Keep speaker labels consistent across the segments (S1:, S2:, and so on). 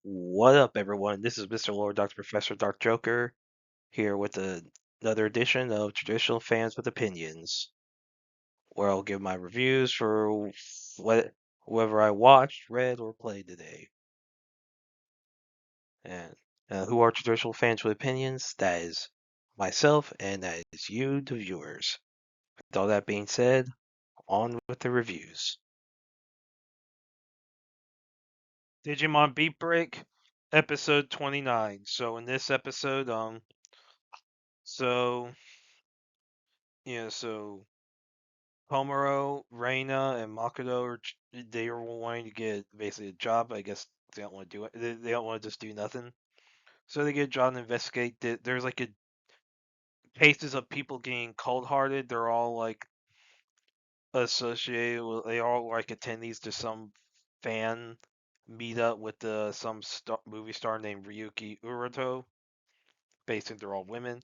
S1: What up, everyone? This is Mr. Lord, Dr. Professor, Dark Joker, here with another edition of Traditional Fans with Opinions, where I'll give my reviews for whoever I watched, read, or played today. And who are Traditional Fans with Opinions? That is myself, and that is you, the viewers. With all that being said, on with the reviews. Digimon Beatbreak, episode 29. So in this episode, so so Homuro, Reina, and Makoto they were wanting to get basically a job. I guess they don't want to do it. They don't want to just do nothing. So they get a job to investigate. There's like cases of people getting cold-hearted. They're all like associated with. They all like attendees to some fan meetup with some movie star named Ryuki Uruto. Basically, they're all women.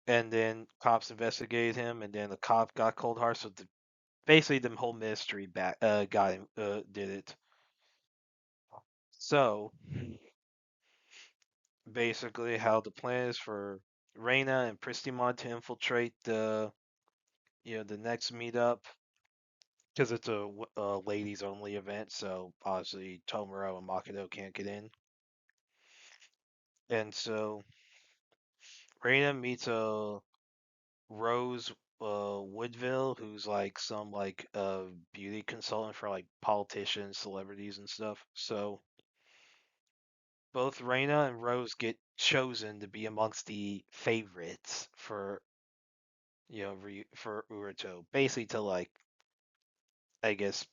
S1: And then cops investigated him, and then the cop got cold-hearted. So basically, the whole ministry got him did it. So basically, how the plan is for Reina and Pristimon to infiltrate the next meetup because it's a ladies only event. So obviously Tomura and Makoto can't get in, and so Reina meets a Rose Woodville, who's like some like beauty consultant for like politicians, celebrities, and stuff. So both Reina and Rose get chosen to be amongst the favorites for for Uruto, basically to like I guess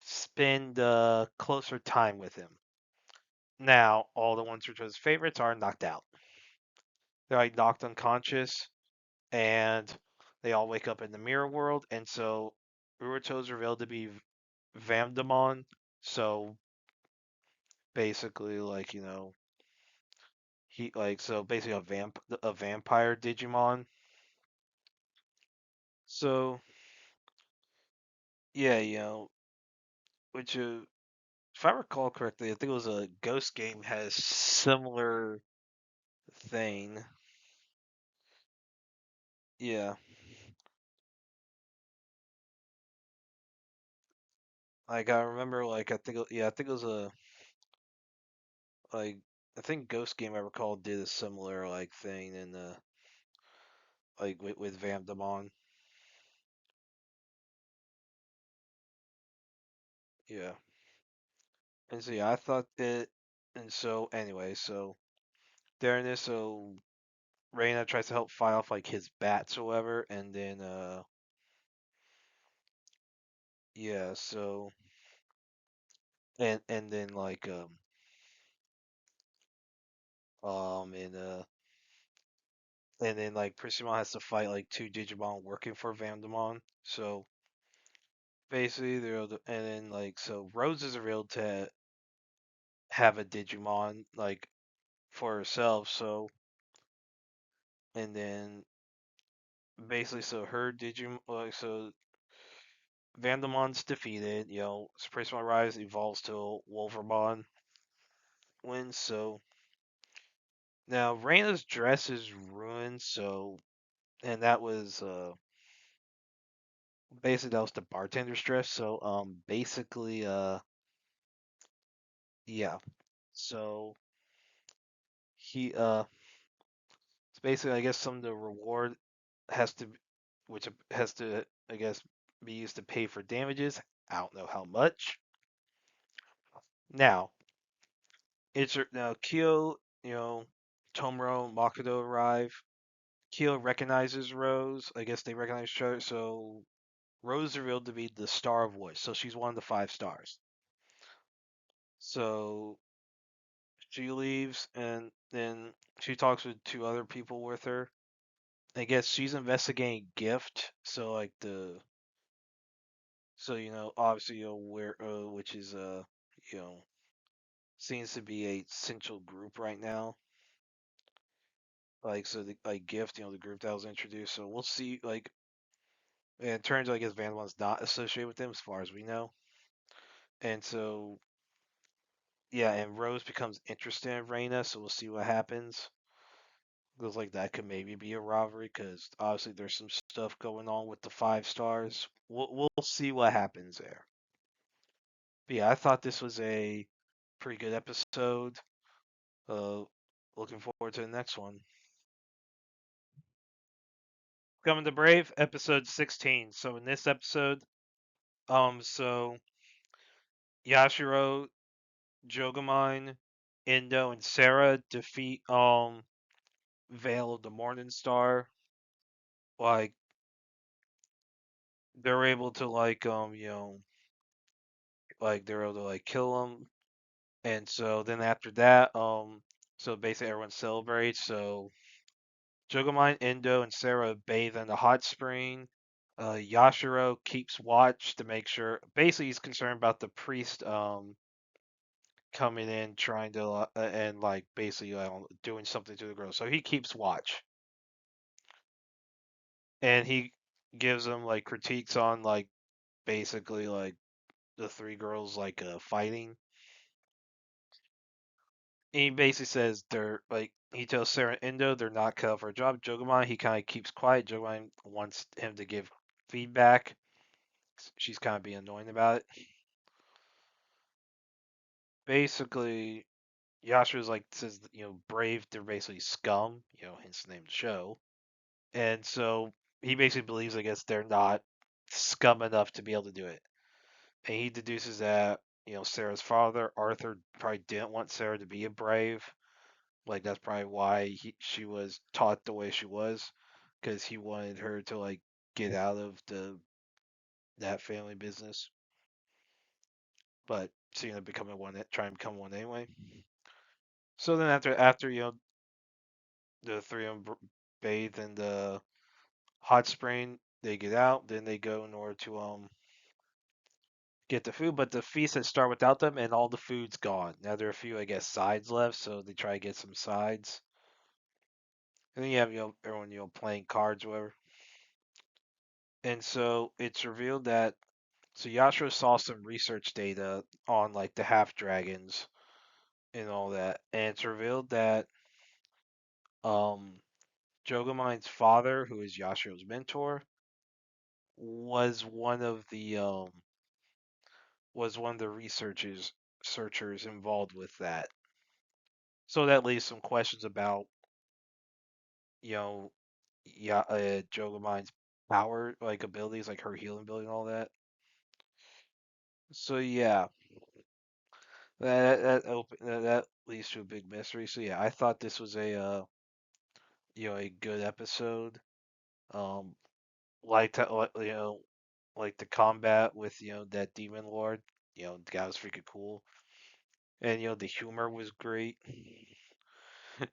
S1: spend closer time with him. Now all the ones Uruto's favorites are knocked out. They're like knocked unconscious, and they all wake up in the mirror world, and so Uruto's revealed to be Vamdemon. So basically, like he like so basically a vampire Digimon. So yeah, which if I recall correctly, I think it was a Ghost game has similar thing. Yeah, like I remember, like I think it was a like I think Ghost game I recall did a similar like thing in the like with Vamdemon. Yeah, and so yeah, I thought that, and so anyway, so during this, so Reina tries to help fight off like his bats or whatever, and then yeah, so and then like and and then like Persimmon has to fight like two Digimon working for Vandemon. So basically, and then like so Rose is revealed to have a Digimon like for herself. So and then basically, so her Digimon like so Vandemon's defeated. Persimmon Rise evolves to Wolvermon wins. So now Reina's dress is ruined. So and that was basically that was the bartender's dress. So basically yeah. So he it's basically I guess some of the reward has to which has to I guess be used to pay for damages. I don't know how much. Now now Kyo, Tomura, Makoto arrive. Kyo recognizes Rose. I guess they recognize her. So Rose is revealed to be the star of voice. So she's one of the 5 stars. So she leaves, and then she talks with 2 other people with her. I guess she's investigating Gift, so like obviously where which is you know, seems to be a central group right now. Like so, like Gift, the group that was introduced. So we'll see. Like, and it turns out I guess Vandemon's not associated with them as far as we know, and so yeah, and Rose becomes interested in Reina, so we'll see what happens. Looks like that could maybe be a robbery because obviously there's some stuff going on with the 5 stars. We'll see what happens there. But yeah, I thought this was a pretty good episode. Uh, Looking forward to the next one. Coming to Brave, episode 16. So in this episode, so Yashiro, Jogamine, Indo, and Sarah defeat Veil of the Morning Star. Like they're able to like they're able to like kill him. And so then after that, so basically everyone celebrates. So Jogamine, Indo, and Sarah bathe in the hot spring. Yashiro keeps watch to make sure. Basically, he's concerned about the priest coming in trying to and like basically doing something to the girl. So he keeps watch, and he gives them like critiques on like basically like the 3 girls like fighting. And he basically says they're like he tells Sarah and Indo they're not cut out for a job. Jogamon he kind of keeps quiet. Jogamon wants him to give feedback. She's kind of being annoying about it. Basically, Yasha's like says brave. They're basically scum. Hence the name of the show. And so he basically believes, I guess, they're not scum enough to be able to do it. And he deduces that Sarah's father, Arthur, probably didn't want Sarah to be a brave. Like that's probably why she was taught the way she was, because he wanted her to like get out of the that family business. But she ended up becoming one, trying to become one anyway. So then after the 3 of them bathe in the hot spring, they get out. Then they go in order to get the food, but the feast had started without them, and all the food's gone. Now there are a few, I guess, sides left, so they try to get some sides. And then you have everyone playing cards, or whatever. And so it's revealed that so Yashiro saw some research data on like the half dragons and all that, and it's revealed that um Jogamine's father, who is Yashiro's mentor, was one of the researchers involved with that. So that leaves some questions about you know yeah Jogamine's power, like abilities, like her healing ability and all that. So yeah, that leads to a big mystery. So yeah, I thought this was a good episode. Um, like like the combat with that demon lord. The guy was freaking cool, and the humor was great.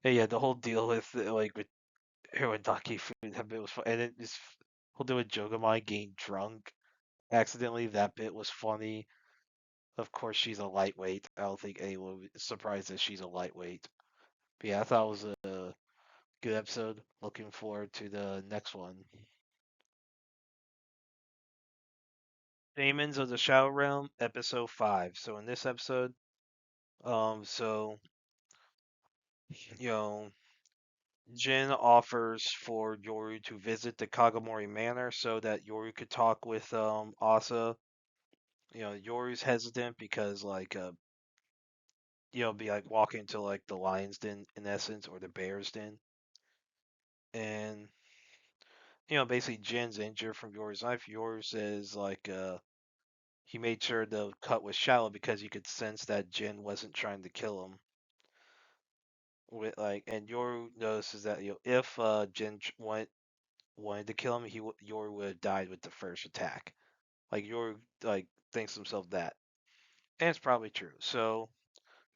S1: And yeah, the whole deal with like with Hirondaki food that bit was fun, and then this whole deal with Jogamai getting drunk accidentally. That bit was funny. Of course, she's a lightweight. I don't think anyone would be surprised that she's a lightweight. But yeah, I thought it was a good episode. Looking forward to the next one. Daemons of the Shadow Realm, episode 5. So in this episode, so you know, Jin offers for Yoru to visit the Kagomori Manor so that Yoru could talk with Asa. Yoru's hesitant because like be like walking to like the lion's den in essence or the bear's den. And basically Jin's injured from Yoru's knife. Yoru says like he made sure the cut was shallow because you could sense that Jin wasn't trying to kill him. With like, and Yoru notices that if Jin wanted to kill him, Yoru would have died with the first attack. Like Yoru like thinks to himself that, and it's probably true. So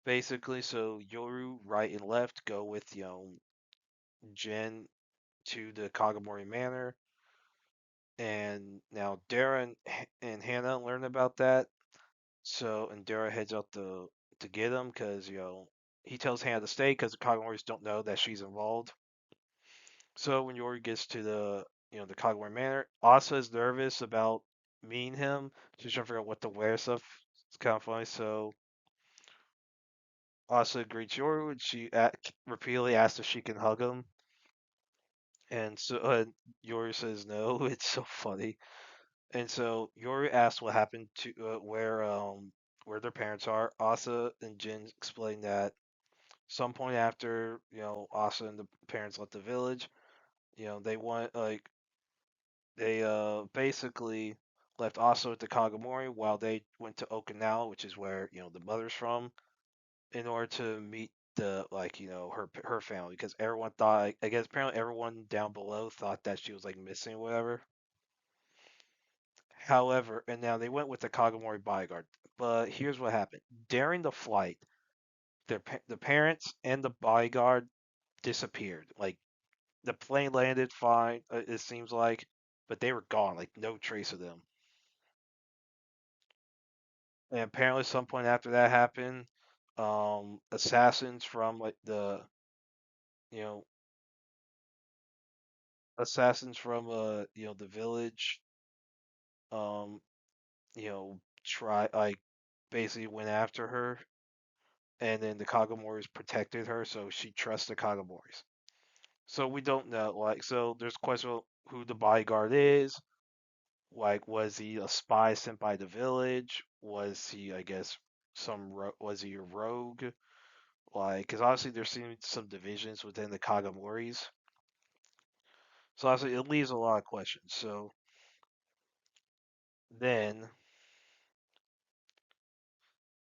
S1: basically, so Yoru right and left go with Jin to the Kagomori Manor, and now Darren and Hannah learn about that. So and Dara heads out to get him because he tells Hannah to stay because the Kagamoris don't know that she's involved. So when Yori gets to the Kagomori Manor, Asa is nervous about meeting him. She's trying to figure out what to wear stuff. It's kind of funny. So Asa greets Yoru, and repeatedly asks if she can hug him, and so Yoru says no. It's so funny. And so Yoru asks what happened to where their parents are. Asa and Jin explain that some point after Asa and the parents left the village, they want they basically left Asa at the Kagamori while they went to Okinawa, which is where the mother's from, in order to meet the her family, because everyone thought, I guess apparently everyone down below thought that she was like missing or whatever. However, and now they went with the Kagamori bodyguard. But here's what happened. During the flight, the parents and the bodyguard disappeared. Like the plane landed fine, it seems like, but they were gone. Like no trace of them. And apparently, some point after that happened, assassins from you know the village, um, try like basically went after her, and then the Kagamoris protected her, so she trusts the Kagamoris. So we don't know, so there's question of who the bodyguard is. Like, was he a spy sent by the village? Was he, I guess, was he a rogue? Like, because obviously there seems some divisions within the Kagamoris. So obviously it leaves a lot of questions. So then,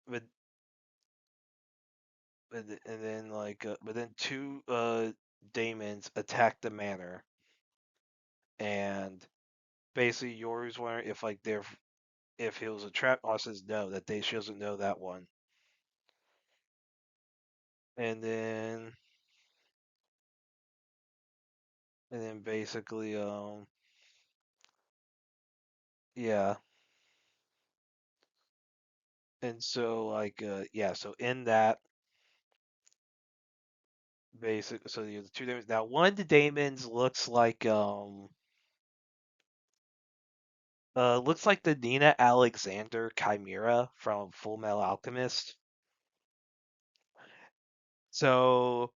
S1: but and then but then two Daemons attack the manor, and basically Yoru's wondering if if it was a trap. All says no, that she doesn't know that one. And then basically yeah, and so yeah, so in that basic, so you have the two Daemons. Now one of the Daemons looks like the Nina Alexander Chimera from Full Metal Alchemist. So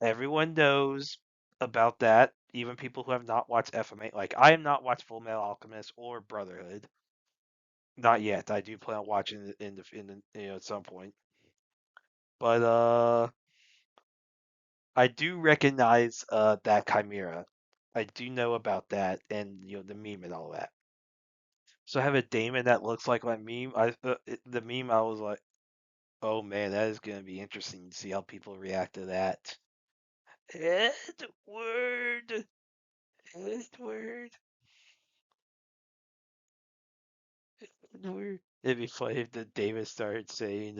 S1: everyone knows about that, even people who have not watched FMA. Like I have not watched Full Metal Alchemist or Brotherhood. Not yet. I do plan on watching it in the at some point. But I do recognize that Chimera. I do know about that, and the meme and all that. So I have a Damon that looks like my meme. The meme, I was like, oh man, that is gonna be interesting to see how people react to that. Edward, Edward, Edward. It'd be funny if the David started saying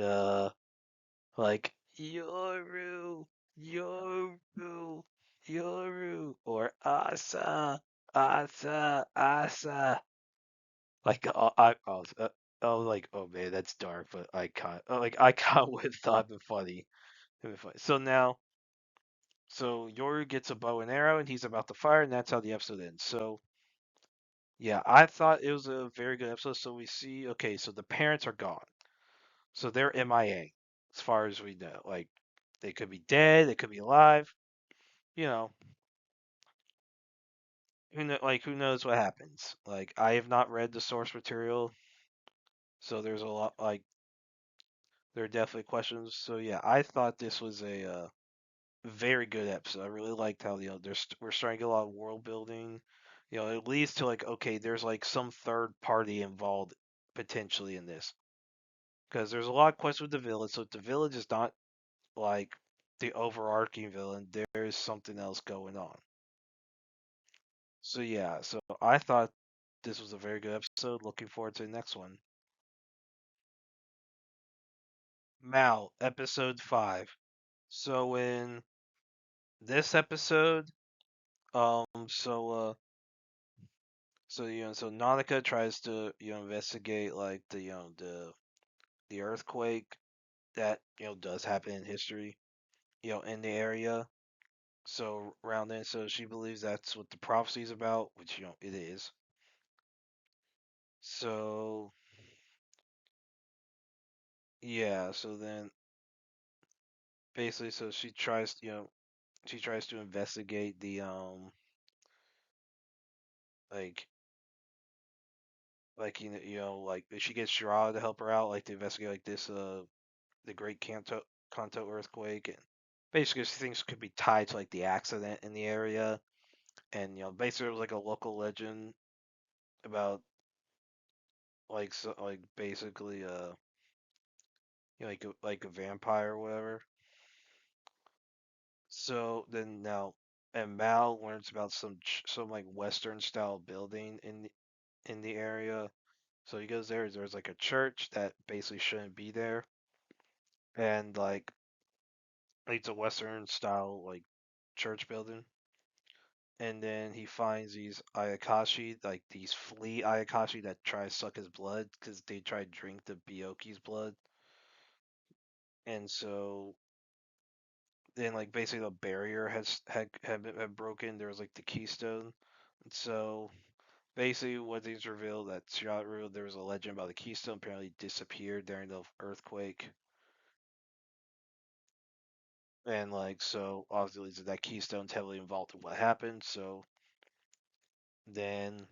S1: like Yoru, Yoru, Yoru, or Asa. Like I was like, oh man, that's dark, but I can't would have thought it'd been funny. It'd been funny. So Yoru gets a bow and arrow, and he's about to fire, and that's how the episode ends. So yeah, I thought it was a very good episode. So we see, okay, so the parents are gone, so they're MIA as far as we know. Like they could be dead, they could be alive. You know, who knows what happens? Like I have not read the source material, so there's a lot there are definitely questions. So yeah, I thought this was a very good episode. I really liked how we're starting to get a lot of world building. It leads to like, okay, there's like some third party involved potentially in this, because there's a lot of questions with the village. So if the village is not like the overarching villain, there is something else going on. So yeah, so I thought this was a very good episode. Looking forward to the next one. Mal, episode 5. So in this episode, um, so so Nautica tries to investigate like the earthquake that does happen in history, in the area. So around then, so she believes that's what the prophecy is about, which it is. So yeah, so then basically, so she tries, she tries to investigate the like like she gets Shirada to help her out, like to investigate like this the Great Kanto earthquake, and basically she thinks it could be tied to like the accident in the area, and basically it was like a local legend about like like basically like a vampire or whatever. So then now, and Mal learns about some like Western style building in the area. So he goes there. There's like a church that basically shouldn't be there, and like it's a Western style like church building. And then he finds these Ayakashi, like these flea Ayakashi that try to suck his blood because they try to drink the Byoki's blood. And so then like basically the barrier had broken. There was like the keystone. And so basically what these revealed that throughout revealed there was a legend about the keystone apparently disappeared during the earthquake. And like so obviously that keystone's heavily involved in what happened. So then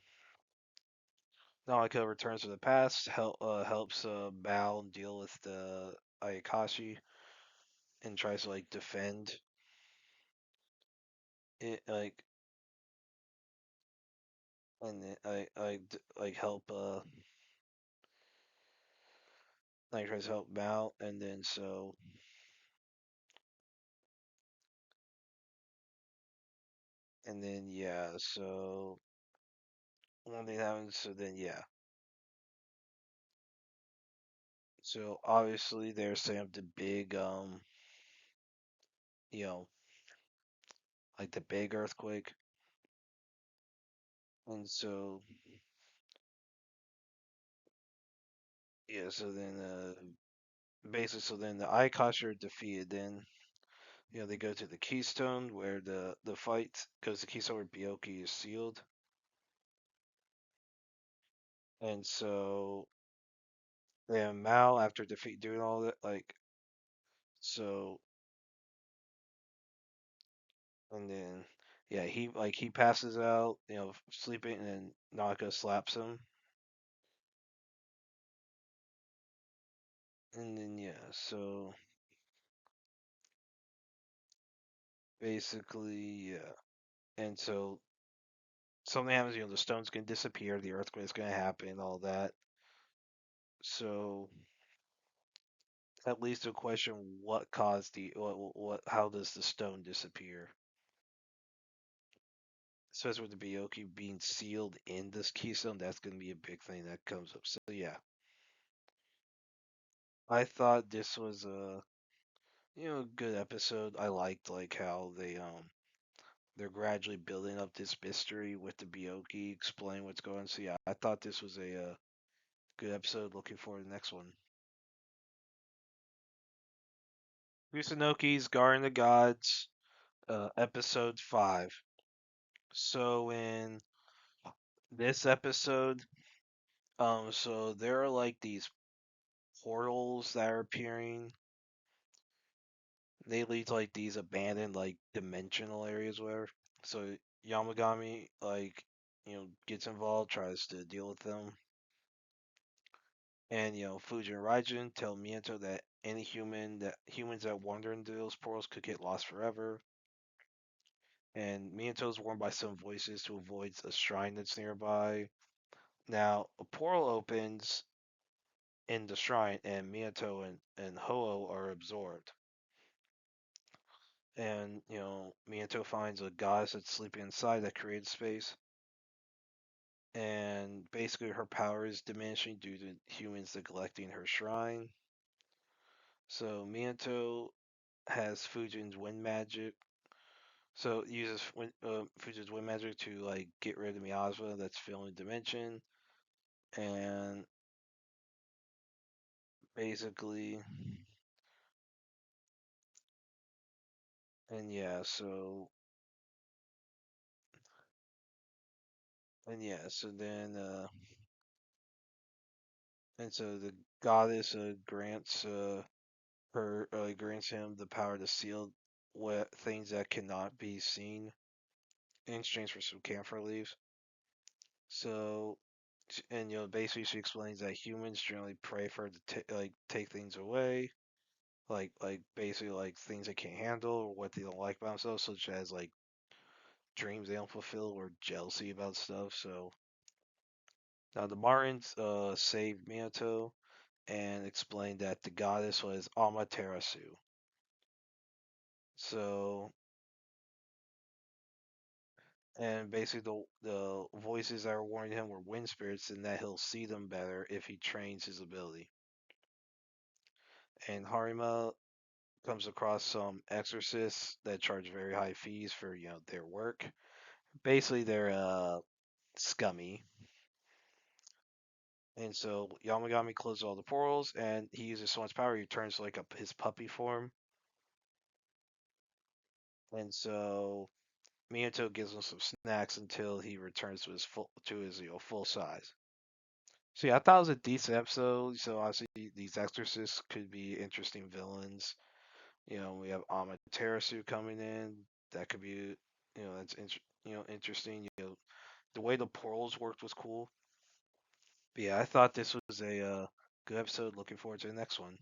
S1: Naoko returns to the past, helps Bao deal with the Ayakashi and tries to like defend it, and like help like tries to help Bao, and then yeah, so one thing happens, so then yeah, so obviously they're setting up the big you know like the big earthquake, and so yeah, so then basically so then the Ayakashi are defeated, then they go to the Keystone where the fight goes to Keystone where Byoki is sealed, and so then Mal after defeat doing all that so and then yeah he passes out sleeping, and then Naka slaps him, and then yeah so basically yeah, and so something happens, the stone's gonna disappear, the earthquake's gonna happen, all that. So that leads to a question: what caused the what how does the stone disappear? Especially with the Byoki being sealed in this keystone, that's going to be a big thing that comes up. So yeah, I thought this was a good episode. I liked like how they're gradually building up this mystery with the Byoki, explain what's going on. So yeah, I thought this was a good episode. Looking forward to the next one. Kusunoki's Guarding the Gods, episode 5. So in this episode, so there are like these portals that are appearing. They lead to like these abandoned like dimensional areas where so Yamagami gets involved, tries to deal with them. And Fuji and Raijin tell Miyato that humans that wander into those portals could get lost forever. And Miyato is warned by some voices to avoid a shrine that's nearby. Now a portal opens in the shrine, and Miyato and Ho are absorbed. And Miyato finds a goddess that's sleeping inside that created space, and basically her power is diminishing due to humans neglecting her shrine. So Miyato has Fujin's wind magic, so uses Fujin's wind magic to like get rid of the miasma that's filling the dimension, and basically, and yeah, so and yeah, so then and so goddess grants him the power to seal what things that cannot be seen in exchange for some camphor leaves. So, and basically she explains that humans generally pray for her to take things away, like basically like things they can't handle or what they don't like about themselves, such as like dreams they don't fulfill or jealousy about stuff. So now the Martins saved Minato and explained that the goddess was Amaterasu. So, and basically the voices that were warning him were wind spirits, and that he'll see them better if he trains his ability. And Harima comes across some exorcists that charge very high fees for their work. Basically, they're scummy. And so Yamagami closes all the portals, and he uses so much power he turns to like his puppy form. And so Minato gives him some snacks until he returns to his full size. So yeah, I thought it was a decent episode. So obviously these exorcists could be interesting villains. We have Amaterasu coming in. That could be, that's interesting. The way the portals worked was cool. But yeah, I thought this was a good episode. Looking forward to the next one.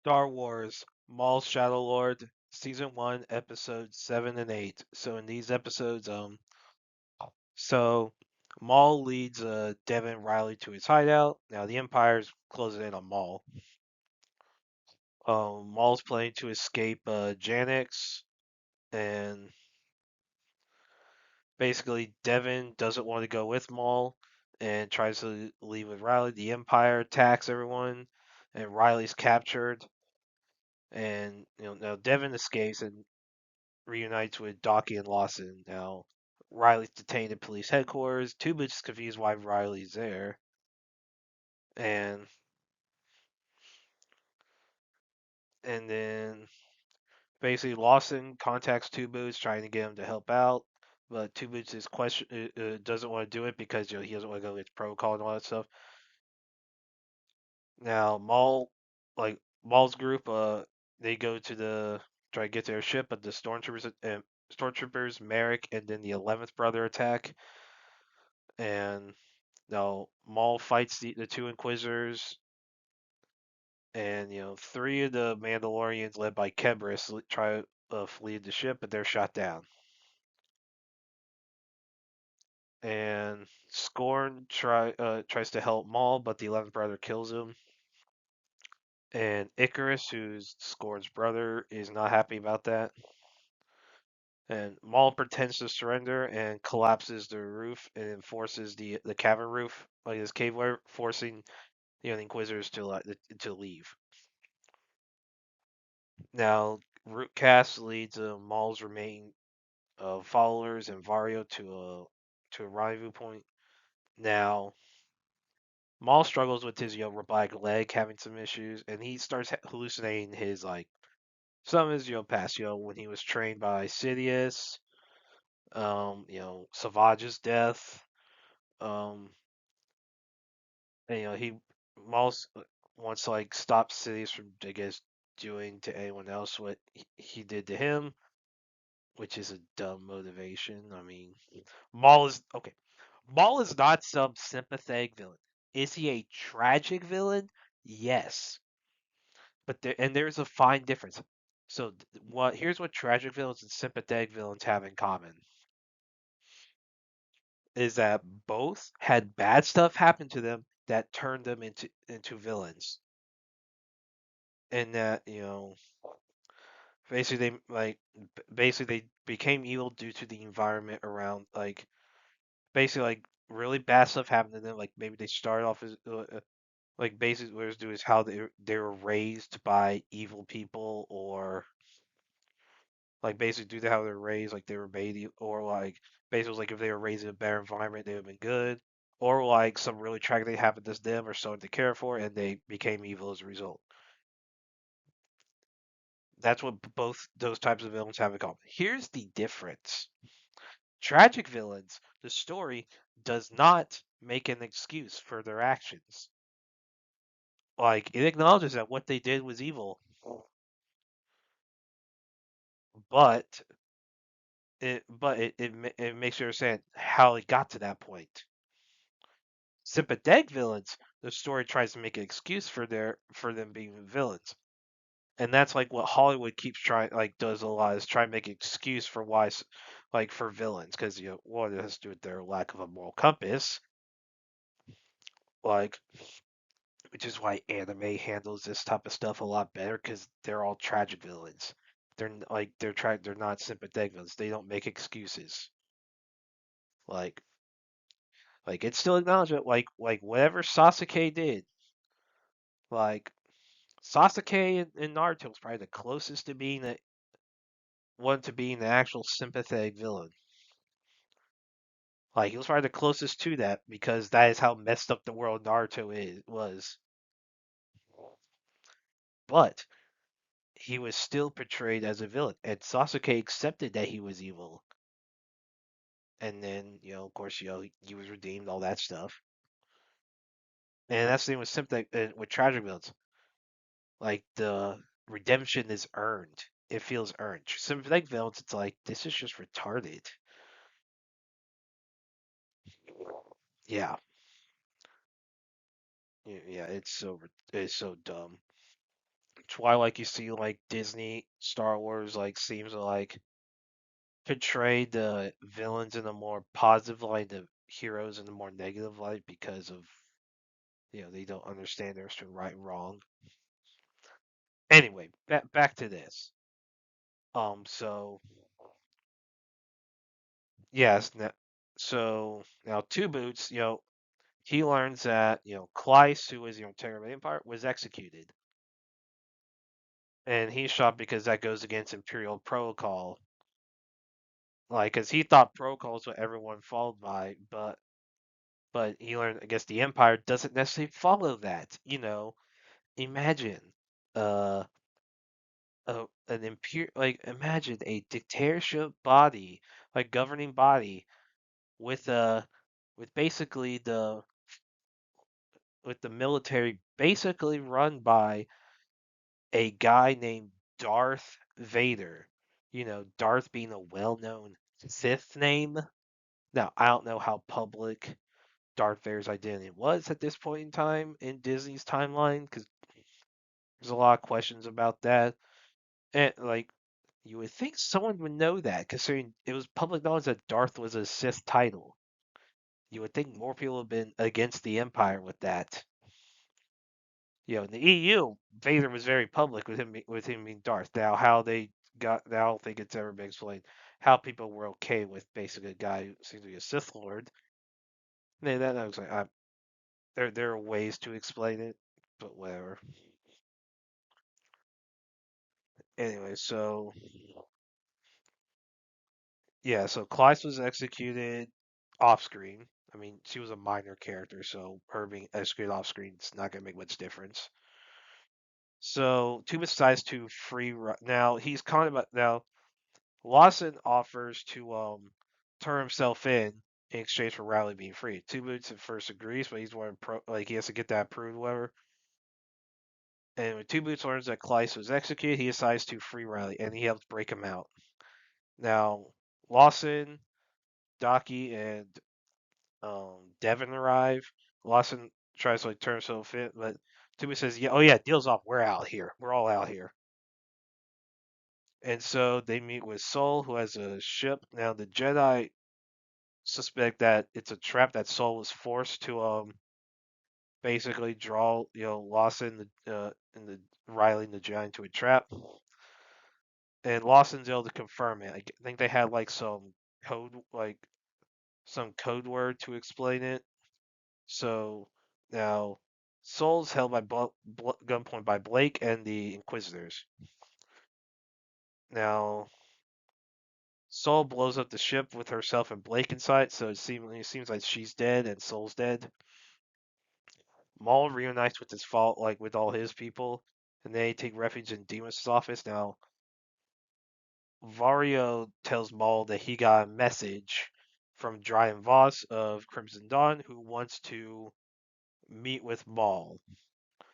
S1: Star Wars Maul Shadow Lord Season 1 Episodes 7 and 8. So in these episodes so Maul leads Devin Riley to his hideout. Now the Empire's closing in on Maul. Maul's planning to escape Janix, and basically Devin doesn't want to go with Maul and tries to leave with Riley. The Empire attacks everyone, and Riley's captured. And now Devin escapes and reunites with Docky and Lawson. Now Riley's detained at police headquarters. Two Boots is confused why Riley's there, and then basically Lawson contacts Two Boots trying to get him to help out, but Two Boots is doesn't want to do it because he doesn't want to go against protocol and all that stuff. Now Maul's group they go to try to get to their ship, but the stormtroopers Merrick and then the 11th brother attack, and now Maul fights the two Inquisitors, and three of the Mandalorians led by Kebris try to flee the ship, but they're shot down. And Scorn tries to help Maul, but the 11th brother kills him. And Icarus, who's Scorn's brother, is not happy about that. And Maul pretends to surrender and collapses the roof and forces the cavern roof, like his cave wire, forcing the Inquisitors to leave. Now, Rootcast leads Maul's remaining followers and Vario to a rendezvous point. Now, Maul struggles with his robotic leg having some issues, and he starts hallucinating his some of his past when he was trained by Sidious, Savage's death, um, and he Maul's wants to stop Sidious from doing to anyone else what he did to him, which is a dumb motivation. I mean, Maul is okay. Maul is not some sympathetic villain. Is he a tragic villain? Yes. But there's a fine difference. So here's what tragic villains and sympathetic villains have in common is that both had bad stuff happen to them that turned them into villains. And that, basically they became evil due to the environment around basically really bad stuff happened to them, like maybe they started off as basically what it was is how they were raised by evil people, or basically due to how they're raised, like they were made, or basically it was like if they were raised in a better environment, they would have been good, or some really tragic thing happened to them or someone to care for, and they became evil as a result. That's what both those types of villains have in common. Here's the difference: tragic villains, the story does not make an excuse for their actions. Like it acknowledges that what they did was evil, but it makes you understand how it got to that point. Sympathetic villains, the story tries to make an excuse for them being villains. And that's like what Hollywood keeps trying, like does a lot, is try to make an excuse for why, like for villains, because one, it has to do with their lack of a moral compass, like, which is why anime handles this type of stuff a lot better, because they're all tragic villains. They're not sympathetic villains. They don't make excuses. Like it's still acknowledged that like whatever Sasuke did, like Sasuke in Naruto was probably the closest to being the one to being the actual sympathetic villain. Like he was probably the closest to that because that is how messed up the world Naruto was. But he was still portrayed as a villain, and Sasuke accepted that he was evil. And then, of course, he was redeemed, all that stuff. And that's the thing with sympathetic, with tragic villains. Like the redemption is earned. It feels earned. Sympathetic villains, it's like this is just retarded. Yeah, yeah, it's so dumb. It's why like you see like Disney, Star Wars like seems to like portray the villains in a more positive light, the heroes in a more negative light because of they don't understand there's between right and wrong. Anyway, back to this. So yes, so now Two Boots, he learns that Kleist, who was Terror of the Empire, was executed, and he's shocked because that goes against Imperial protocol. Like, cause he thought protocol is what everyone followed by, but he learned, I guess, the Empire doesn't necessarily follow that. Imagine, uh, like imagine a dictatorship body, like governing body, with with basically the military basically run by a guy named Darth Vader. Darth being a well-known Sith name. Now, I don't know how public Darth Vader's identity was at this point in time in Disney's timeline, because there's a lot of questions about that. And like, you would think someone would know that, considering it was public knowledge that Darth was a Sith title. You would think more people have been against the Empire with that. In the EU, Vader was very public with him being Darth. Now, how they got, I don't think it's ever been explained how people were okay with basically a guy who seems to be a Sith Lord. That looks like there are ways to explain it, but whatever. Anyway, so yeah, so Kleist was executed off screen. I mean, she was a minor character, so her being executed off screen is not gonna make much difference. So Tuba decides to now he's kind of now Lawson offers to turn himself in exchange for Riley being free. Two Boots at first agrees, but he's like he has to get that approved, whatever. And when Two Boots learns that Kleist was executed, he decides to free Riley, and he helps break him out. Now Lawson, Docky, and Devin arrive. Lawson tries to like turn himself in, but Two Boots says, "Yeah, oh yeah, deal's off. We're out here. We're all out here." And so they meet with Soul, who has a ship. Now the Jedi suspect that it's a trap that Soul was forced to basically draw Lawson and the Riley and the Giant to a trap, and Lawson's able to confirm it. I think they had like some code word to explain it. So now Soul's held by gunpoint by Blake and the Inquisitors. Now Soul blows up the ship with herself and Blake inside, so it seems like she's dead and Soul's dead. Maul reunites with his fault, like with all his people, and they take refuge in Demas' office. Now, Vario tells Maul that he got a message from Dryan Voss of Crimson Dawn, who wants to meet with Maul.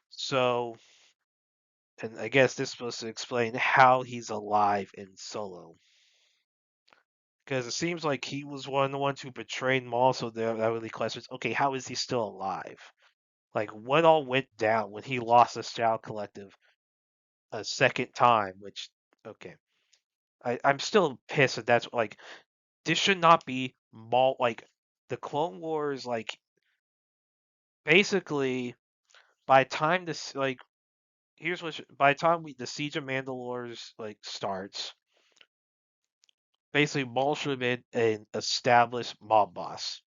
S1: So, and I guess this is supposed to explain how he's alive in Solo. Because it seems like he was one of the ones who betrayed Maul, so that really questions, okay, how is he still alive? Like, what all went down when he lost the Shao Collective a second time? Which, okay, I'm still pissed that that's like this should not be Maul. Like the Clone Wars, like basically by the time this like here's what by the time the Siege of Mandalore's like starts, basically Maul should have been an established mob boss,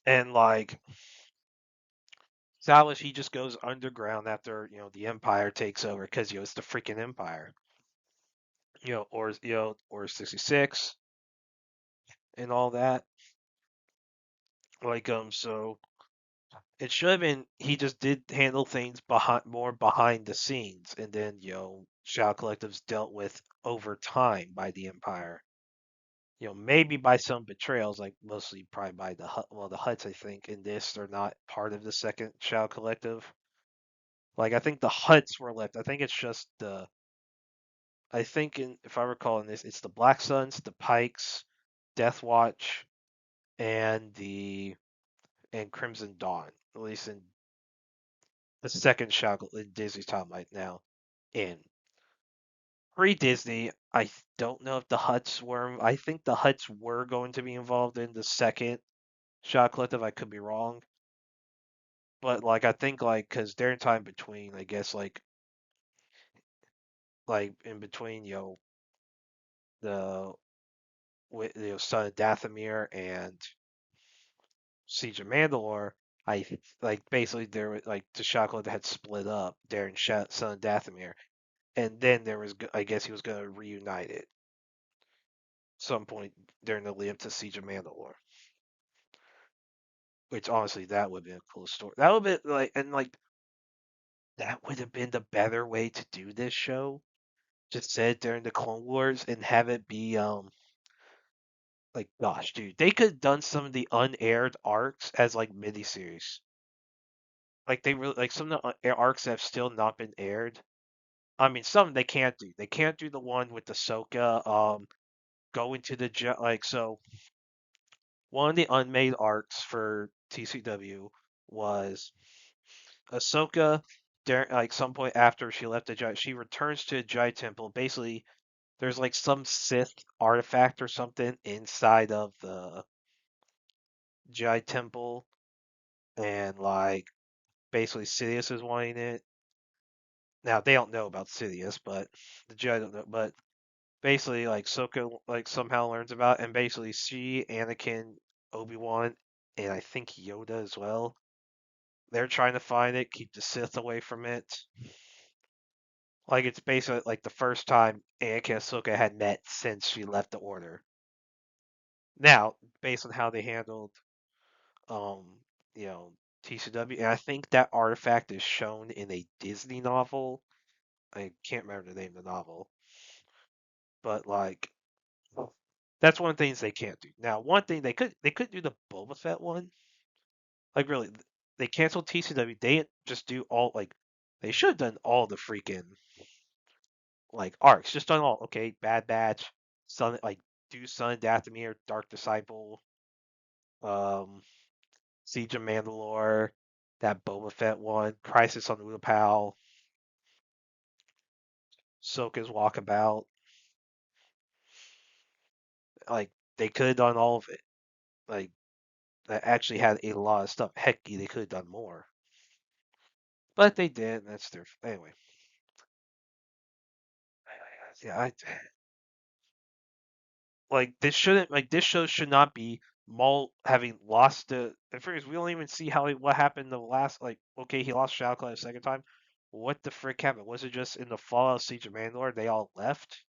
S1: and like established he just goes underground after the Empire takes over because it's the freaking Empire, or or 66 and all that. Like so it should have been he just did handle things behind the scenes, and then Shadow Collectives dealt with over time by the Empire. Maybe by some betrayals, like mostly probably by the Hutts. I think in this they're not part of the second Shadow Collective. Like I think the Hutts were left. I think it's just the. I think if I recall in this, it's the Black Suns, the Pikes, Death Watch, and the and Crimson Dawn. At least in the second Shadow in Disney's time right now. In pre-Disney, I don't know if the Hutts were. I think the Hutts were going to be involved in the second Shadow Collective. I could be wrong, but like I think like because they're in time between, I guess like in between the Son of Dathomir and Siege of Mandalore. Like basically there was like the Shadow Collective had split up there in Son of Dathomir, and then there was I guess he was going to reunite it some point during the lead up to Siege of Mandalore. Which honestly, that would have been a cool story. That would have been like, and like that would have been the better way to do this show. Just said during the Clone Wars and have it be like gosh, dude, they could have done some of the unaired arcs as like miniseries. Like they really like some of the arcs that have still not been aired. I mean, some they can't do. They can't do the one with the Ahsoka going to the like so. One of the unmade arcs for TCW was Ahsoka, during like some point after she left the Jedi, she returns to the Jedi Temple. Basically, there's like some Sith artifact or something inside of the Jedi Temple, and like basically Sidious is wanting it. Now they don't know about Sidious, but the Jedi don't know. But basically, like Ahsoka like somehow learns about, it, and basically she, Anakin, Obi-Wan, and I think Yoda as well. They're trying to find it, keep the Sith away from it. Like it's basically like the first time Anakin and Ahsoka had met since she left the Order. Now, based on how they handled, um, you know, TCW, and I think that artifact is shown in a Disney novel. I can't remember the name of the novel, but like that's one of the things they can't do. Now, one thing they could do the Boba Fett one. Like really, they canceled TCW. They didn't just do all like they should have done all the freaking like arcs. Just done all. Okay, Bad Batch, Son like do Son of Dathomir, Dark Disciple, um, Siege of Mandalore, that Boba Fett one, Crisis on the Utapau, Soka's Walkabout. Like they could have done all of it. Like that actually had a lot of stuff. Heck, they could have done more, but they did. That's their anyway. Yeah, like this show should not be Maul having lost the. At first, we don't even see what happened the last. Like, okay, he lost Shao Kahn a second time. What the frick happened? Was it just in the Fallout Siege of Mandalore they all left?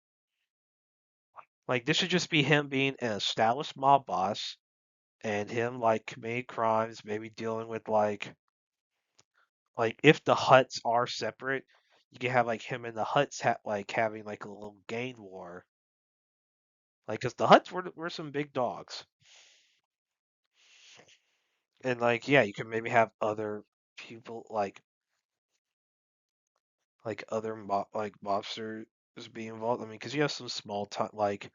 S1: Like, this should just be him being an established mob boss and him like committing crimes, maybe dealing with like if the huts are separate, you can have like him and the huts like having like a little gang war Like, cause the Huts were some big dogs, and like yeah, you could maybe have other people like other like mobsters be involved. I mean, cause you have some small time like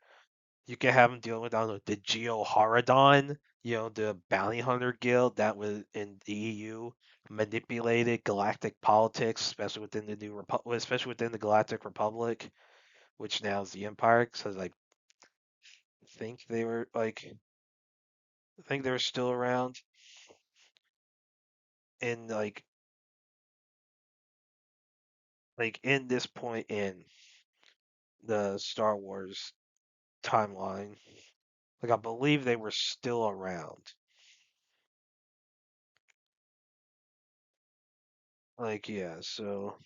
S1: you can have them dealing with I don't know the Geoharadon, the bounty hunter guild that was in the EU manipulated galactic politics, especially within the new republic, especially within the Galactic Republic, which now is the Empire. Because like think they were like I think they were still around in like in this point in the Star Wars timeline. Like I believe they were still around. Like yeah, so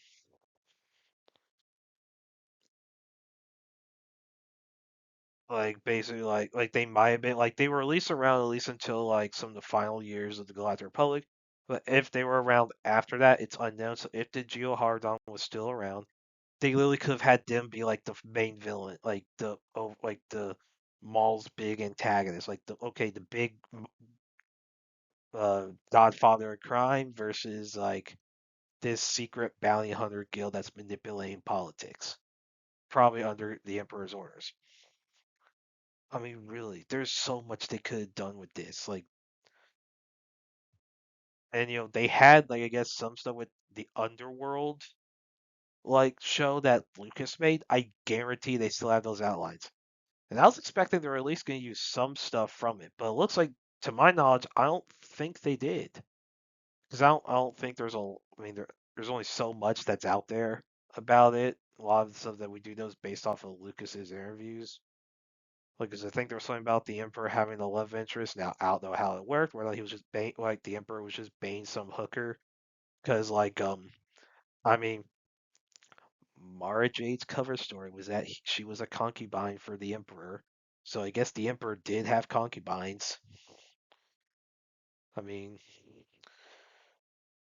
S1: like basically like they might have been like they were at least around at least until like some of the final years of the Galactic Republic. But if they were around after that, it's unknown. So if the Geohardon was still around, they literally could have had them be like the main villain, like the Maul's big antagonist, like the big Godfather of crime versus like this secret bounty hunter guild that's manipulating politics, probably under the Emperor's orders. I mean, really, there's so much they could have done with this. Like, and they had like I guess some stuff with the Underworld like show that Lucas made. I guarantee they still have those outlines. And I was expecting they were at least going to use some stuff from it, but it looks like, to my knowledge, I don't think they did. Because I don't think I mean, there's only so much that's out there about it. A lot of the stuff that we do know is based off of Lucas's interviews. Like, because I think there was something about the Emperor having a love interest. Now, I don't know how it worked, where like he was just like the Emperor was just banging some hooker. Because I mean, Mara Jade's cover story was that she was a concubine for the Emperor. So I guess the Emperor did have concubines. I mean,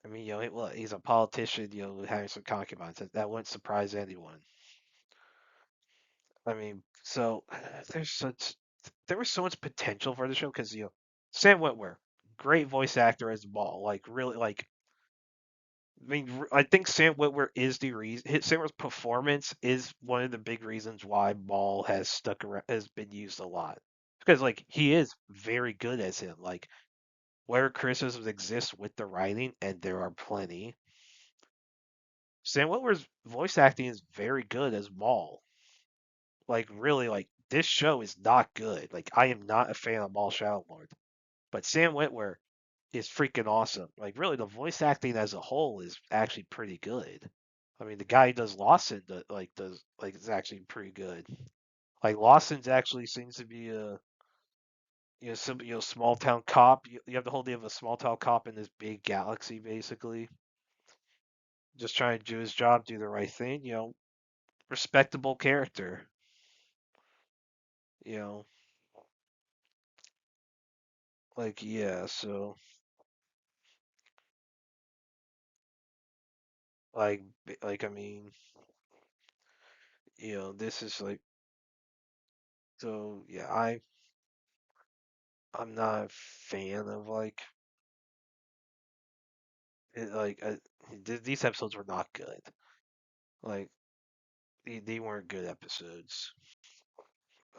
S1: well, he's a politician, having some concubines. That wouldn't surprise anyone. I mean, so there's such there was so much potential for the show because Sam Witwer, great voice actor as Maul, like really like. I mean, I think Sam Witwer is the reason. Sam Witwer's performance is one of the big reasons why Maul has stuck around, has been used a lot. Because like he is very good as him. Like where criticisms exist with the writing, and there are plenty, Sam Witwer's voice acting is very good as Maul. Like really, like this show is not good. Like I am not a fan of Maul Shadowlord, but Sam Witwer is freaking awesome. Like really, the voice acting as a whole is actually pretty good. I mean, the guy who does Lawson does like is actually pretty good. Like Lawson's actually seems to be a some small town cop. You have the whole idea of a small town cop in this big galaxy, basically, just trying to do his job, do the right thing. Respectable character. You know, like yeah. So like I mean, this is like so yeah. I'm not a fan of like these episodes were not good. Like they weren't good episodes.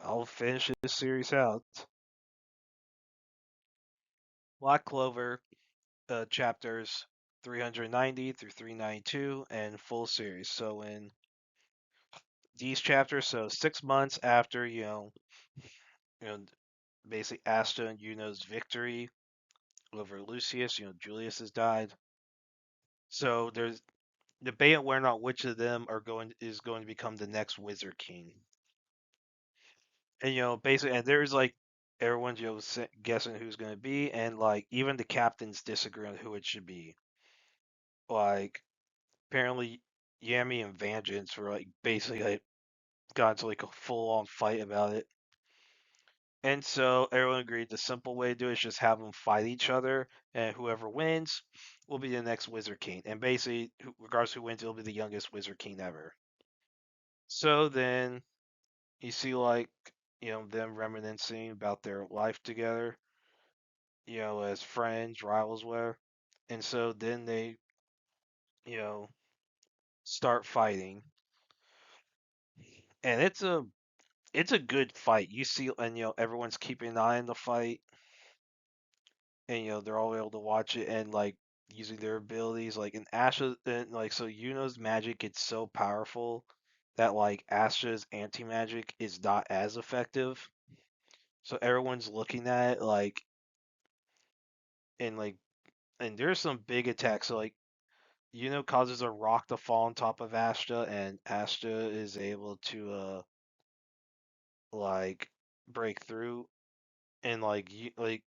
S1: I'll finish this series out. Black Clover, chapters 390 through 392, and full series. So in these chapters, so 6 months after you know, basically Asta and Yuno's victory over Lucius, Julius has died. So there's debate on whether or not which of them is going to become the next Wizard King. And basically, and there's like everyone's guessing who's going to be, and like even the captains disagree on who it should be. Like apparently, Yami and Vengeance were like basically like got into like a full on fight about it. And so everyone agreed the simple way to do it is just have them fight each other, and whoever wins will be the next Wizard King. And basically, regardless who wins, it'll be the youngest Wizard King ever. So then you see like them reminiscing about their life together, as friends, rivals were. And so then they, you know, start fighting. And it's a good fight. You see, and everyone's keeping an eye on the fight, and they're all able to watch it and like using their abilities. Like in Asha, and like so Yuno's magic gets so powerful that like Astra's anti magic is not as effective. So everyone's looking at it and like and there's some big attacks. So like causes a rock to fall on top of Astra, and Astra is able to like break through and like you like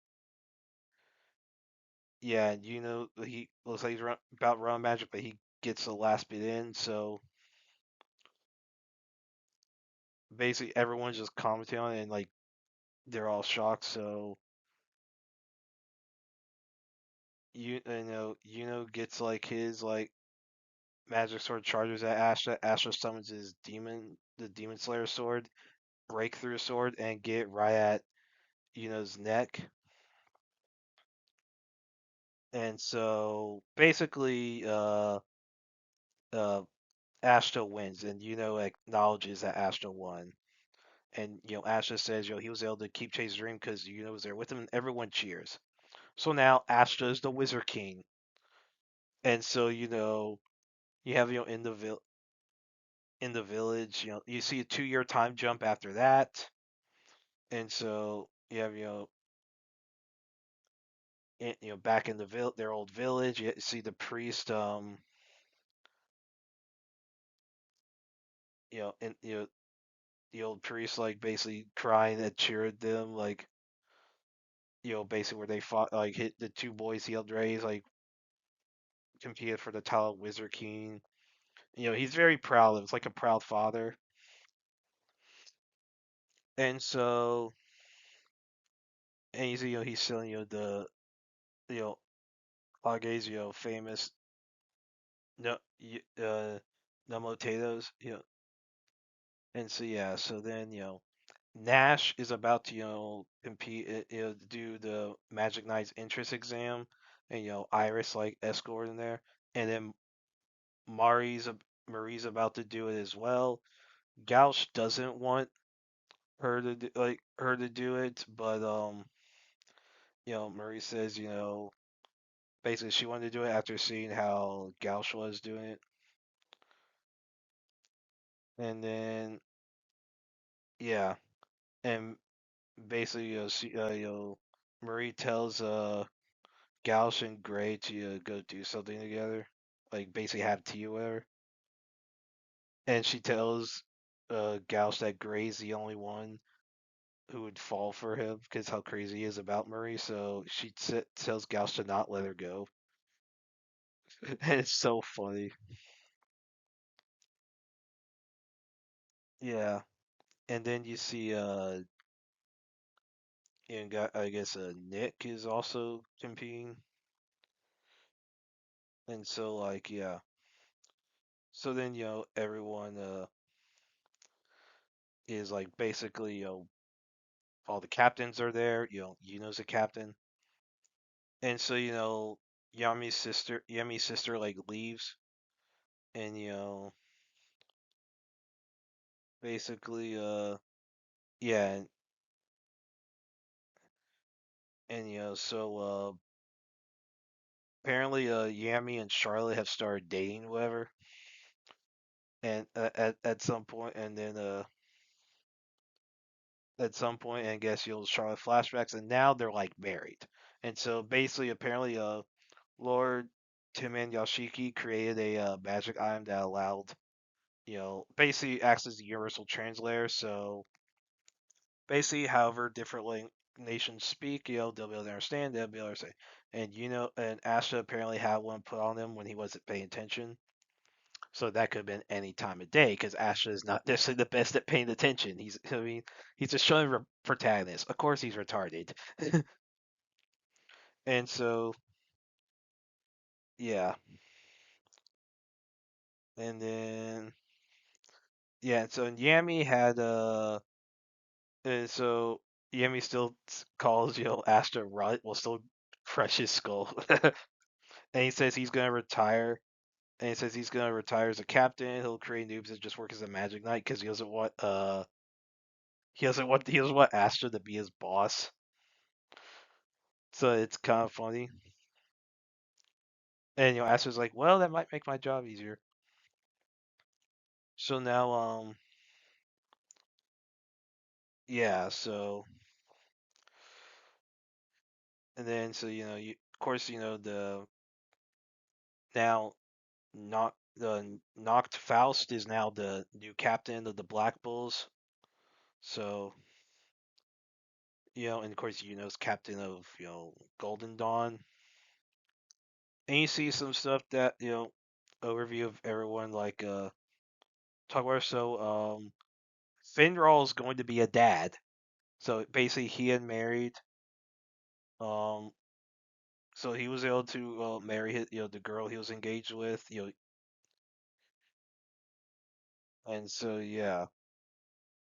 S1: yeah, and he looks like he's about run magic, but he gets the last bit in. So basically, everyone's just commenting on it, and like they're all shocked. So gets like his like magic sword charges at Astra. Astra summons his the Demon Slayer sword, breakthrough sword, and get right at neck. And so basically, uh, Astra wins, and acknowledges that Astra won. And Astra says he was able to keep Chase's dream because was there with him, and everyone cheers. So now Astra is the Wizard King, and so you have in the village, you see a 2-year time jump after that, and so you have back in their old village, you see the priest and the old priest like basically crying that cheered them like basically where they fought like hit the two boys he helped raise like competed for the title of Wizard King. He's very proud of it's like a proud father. And so and he's selling the you know Age's famous no no potatoes and so yeah so then Nash is about to compete do the Magic Knight's entrance exam and Iris like escort in there and then Mari's Marie's about to do it as well. Gauch doesn't want her to do it, but Marie says basically she wanted to do it after seeing how Gauch was doing it, and then yeah, and basically Marie tells Gauch and Gray to go do something together, like basically have tea or whatever, and she tells Gauch that Gray's the only one who would fall for him because how crazy he is about Marie. So she tells Gauch to not let her go, and it's so funny. Yeah, and then you see and got I guess Nick is also competing, and so like yeah, so then everyone is like basically all the captains are there. Yuno's a captain, and so Yami's sister like leaves, and basically yeah, and so apparently Yami and Charlotte have started dating whatever, and at some point, and then at some point, and I guess Charlotte flashbacks, and now they're like married, and so basically apparently Lord Timan Yashiki created a magic item that allowed basically acts as the universal translator. So basically, however different nations speak, they'll be able to understand. They'll be able to say, and and Asha apparently had one put on him when he wasn't paying attention. So that could have been any time of day because Asha is not necessarily the best at paying attention. I mean, he's a showing protagonist. Of course, he's retarded. And so, yeah, and then yeah, so Yami had And so Yemi still calls Astra Rut will still crush his skull, and he says he's gonna retire. And he says he's gonna retire as a captain. He'll create noobs and just work as a magic knight because he doesn't want Astra to be his boss. So it's kind of funny. And Astra's like, well, that might make my job easier. So now yeah, so and then so of course the now not the knocked Faust is now the new captain of the Black Bulls. So and of course is captain of Golden Dawn. And you see some stuff that overview of everyone like talk about Finral is going to be a dad. So basically he had married um so he was able to marry the girl he was engaged with, and so yeah.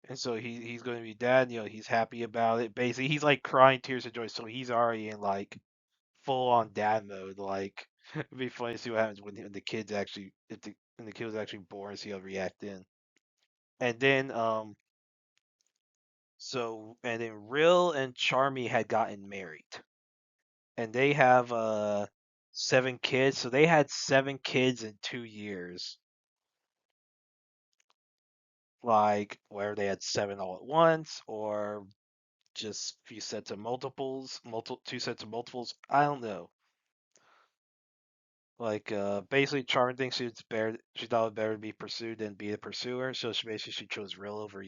S1: And so he's going to be dad, he's happy about it. Basically he's like crying tears of joy, so he's already in like full on dad mode. Like it'd be funny to see what happens when the kids actually if the when the kid was actually born, see how he react in. And then Rill and Charmy had gotten married. And they have 7 kids. So they had 7 kids in 2 years. Like where they had 7 all at once, or just few sets of multiples, 2 sets of multiples. I don't know. Like basically Charmy thinks she thought it better to be pursued than be a pursuer, so she chose Rill over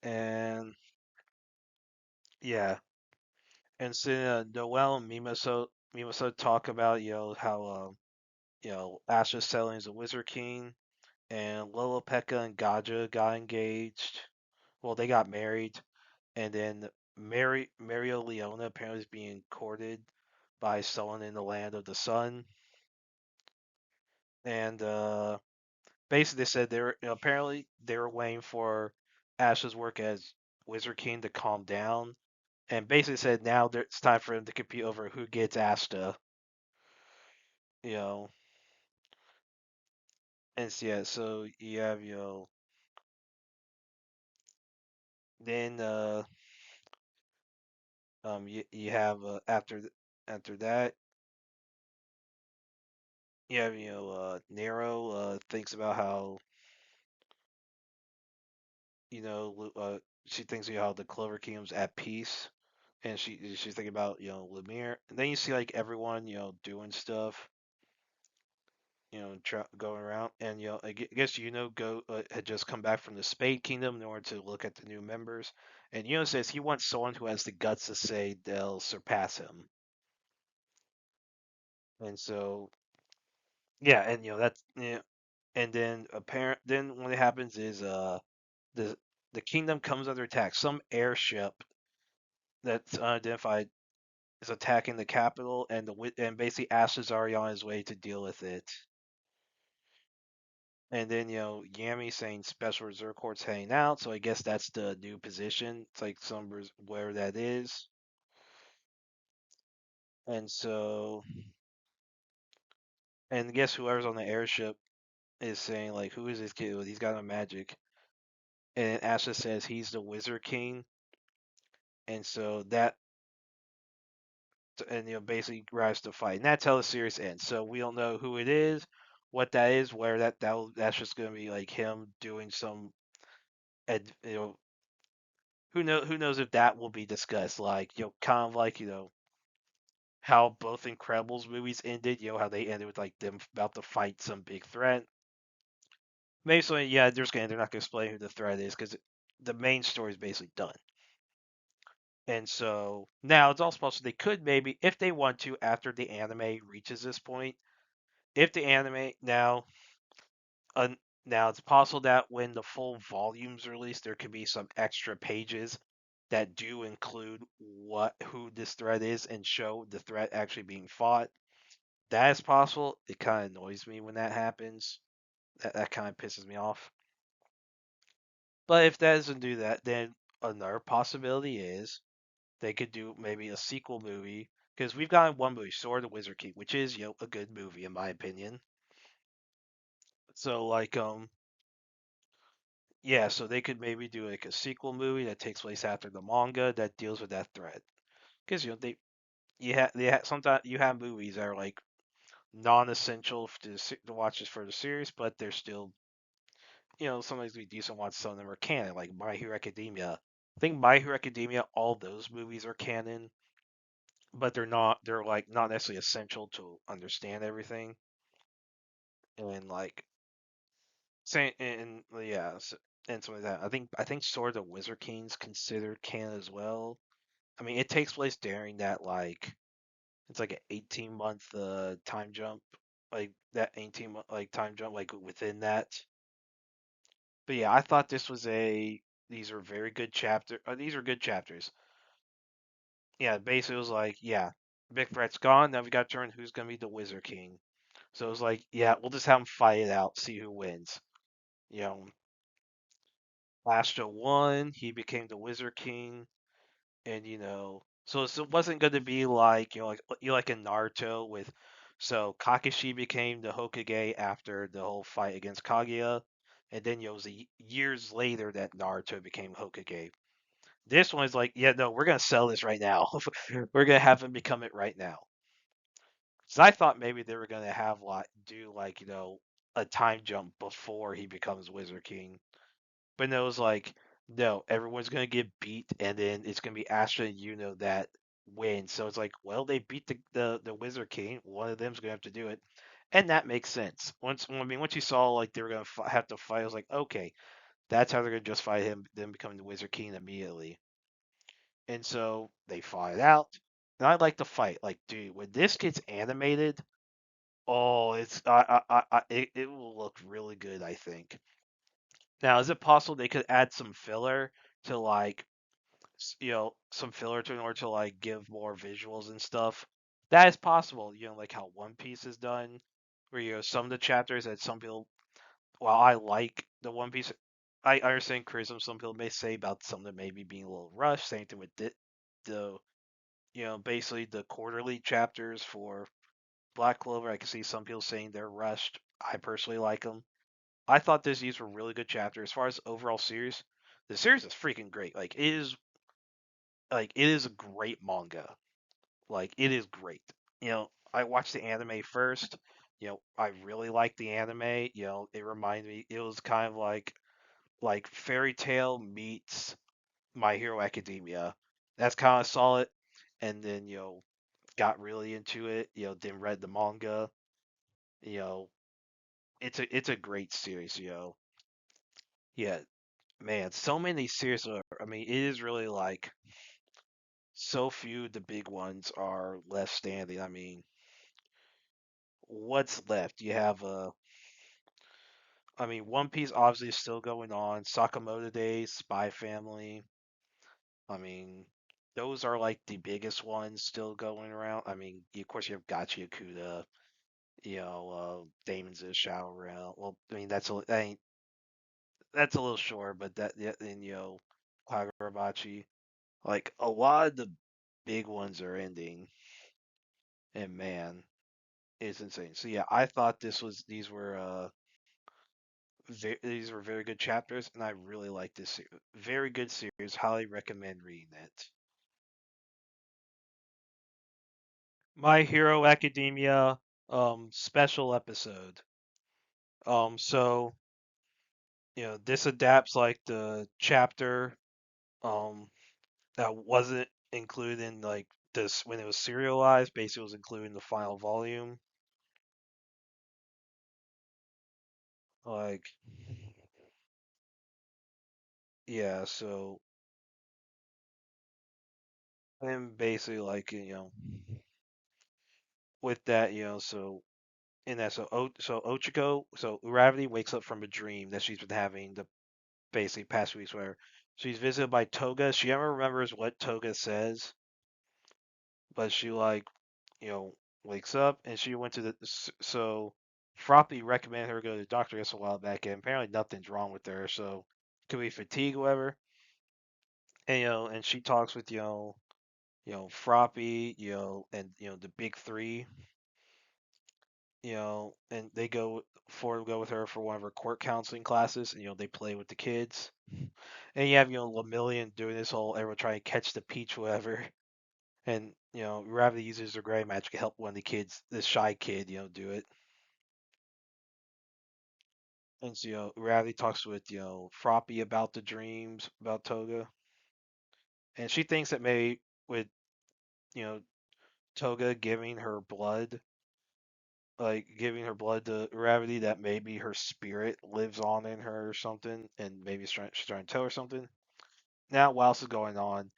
S1: And yeah. And so Noel and Mimoso talk about how Astra selling is a Wizard King, and Lolopeka and Gaja got engaged. Well, they got married, and then Mario Leona apparently is being courted by someone in the land of the sun. And basically, they said apparently they were waiting for Ash's work as Wizard King to calm down, and basically said now it's time for him to compete over who gets Asta. You know, and yeah, so you have then you have after that you have Nero thinks about how she thinks how the Clover Kingdom's at peace, and she's thinking about Lemire, and then you see like everyone doing stuff, going around, and I guess go had just come back from the Spade Kingdom in order to look at the new members, and says he wants someone who has the guts to say they'll surpass him, and so yeah, and that's and then apparent then what happens is the the kingdom comes under attack. Some airship that's unidentified is attacking the capital, and and basically Ash is already on his way to deal with it. And then Yami saying special reserve corps hanging out, so I guess that's the new position. It's like where that is, and so and guess whoever's on the airship is saying like, who is this kid? He's got no magic, and Asha says he's the Wizard King, and so that and basically rise to fight, and that's how the series ends. So we don't know who it is, what that is, where that's just gonna be like him doing some, ed, you know, who knows if that will be discussed, like kind of like how both Incredibles movies ended, how they ended with like them about to fight some big threat. Maybe so, yeah, they're not gonna explain who the threat is because the main story is basically done. And so now it's also possible they could maybe, if they want to, after the anime reaches this point, if the anime uh, now it's possible that when the full volume's released, there could be some extra pages that do include who this threat is and show the threat actually being fought. That is possible. It kind of annoys me when that happens. That kind of pisses me off. But if that doesn't do that, then another possibility is they could do maybe a sequel movie because we've gotten one movie, Sword of the Wizard King, which is a good movie in my opinion. So like yeah, so they could maybe do like a sequel movie that takes place after the manga that deals with that thread. Because sometimes you have movies that are like non-essential to watch this for the series, but they're still sometimes we decent ones. Some of them are canon, like My Hero Academia. I think My Hero Academia, all those movies are canon, but they're not. They're like not necessarily essential to understand everything. And like saying and yeah, and something like that. I think Sword of the Wizard King's considered canon as well. I mean, it takes place during that like it's like an 18-month time jump, like that 18 month like time jump like within that. But yeah, I thought this was a these are very good chapter. These are good chapters. Yeah, basically it was like yeah, big threat's gone. Now we got to turn who's gonna be the Wizard King. So it was like yeah, we'll just have them fight it out, see who wins. You know, Astra won. He became the Wizard King. And so it wasn't going to be like like in Naruto with so Kakashi became the Hokage after the whole fight against Kaguya, and then it was years later that Naruto became Hokage. This one's like, yeah, no, we're gonna sell this right now. We're gonna have him become it right now. So I thought maybe they were gonna have like do like a time jump before he becomes Wizard King. But no, it was like, no, everyone's gonna get beat, and then it's gonna be Astra and that win. So it's like, well, they beat the Wizard King. One of them's gonna have to do it, and that makes sense. Once you saw like they were gonna have to fight, I was like, okay, that's how they're gonna justify him then becoming the Wizard King immediately. And so they fought it out, and I like the fight. Like, dude, when this gets animated, oh, it will look really good. I think. Now, is it possible they could add some filler to like some filler to in order to like give more visuals and stuff? That is possible. Like how One Piece is done, where some of the chapters that some people, while I like the One Piece, I understand criticism some people may say about some of them maybe being a little rushed. Same thing with the basically the quarterly chapters for Black Clover. I can see some people saying they're rushed. I personally like them. I thought these were really good chapters. As far as overall series, the series is freaking great. It is a great manga. Like it is great. I watched the anime first. I really liked the anime. It reminded me. It was kind of like Fairy Tale meets My Hero Academia. That's kind of solid. And then got really into it. Then read the manga. You know, it's a great series. Yeah, man, so many series are, I mean, it is really like so few of the big ones are left standing. I mean, what's left? You have I mean, One Piece obviously is still going on. Sakamoto Days, Spy Family. I mean, those are like the biggest ones still going around. I mean, of course you have Gachi Akuda, Daemons is Shadow Realm. Well, I mean that's a little short, but that yeah, and Kagurabachi. Like a lot of the big ones are ending, and man, it's insane. So yeah, I thought these were very good chapters, and I really like this very good series. Highly recommend reading it. My Hero Academia special episode. So this adapts like the chapter um that wasn't included in like this when it was serialized. Basically, it was included in the final volume. Like yeah, so and basically like with that so in that so Ochiko so Uravity wakes up from a dream that she's been having the basically past weeks where she's visited by Toga. She never remembers what Toga says, but she like you know wakes up and she went to so Froppy recommended her go to the doctor just a while back and apparently nothing's wrong with her. So could be fatigue, whatever. And and she talks with Froppy, and the big three, and they go with her for one of her court counseling classes, and they play with the kids. And you have Lemillion doing this whole everyone trying to catch the peach, whatever. And Gravity uses her gray magic to help one of the kids, this shy kid, do it. And so Gravity talks with Froppy about the dreams about Toga, and she thinks that maybe with you know Toga giving her blood to Gravity, that maybe her spirit lives on in her or something, and maybe she's trying to tell her something. Now, while this is going on,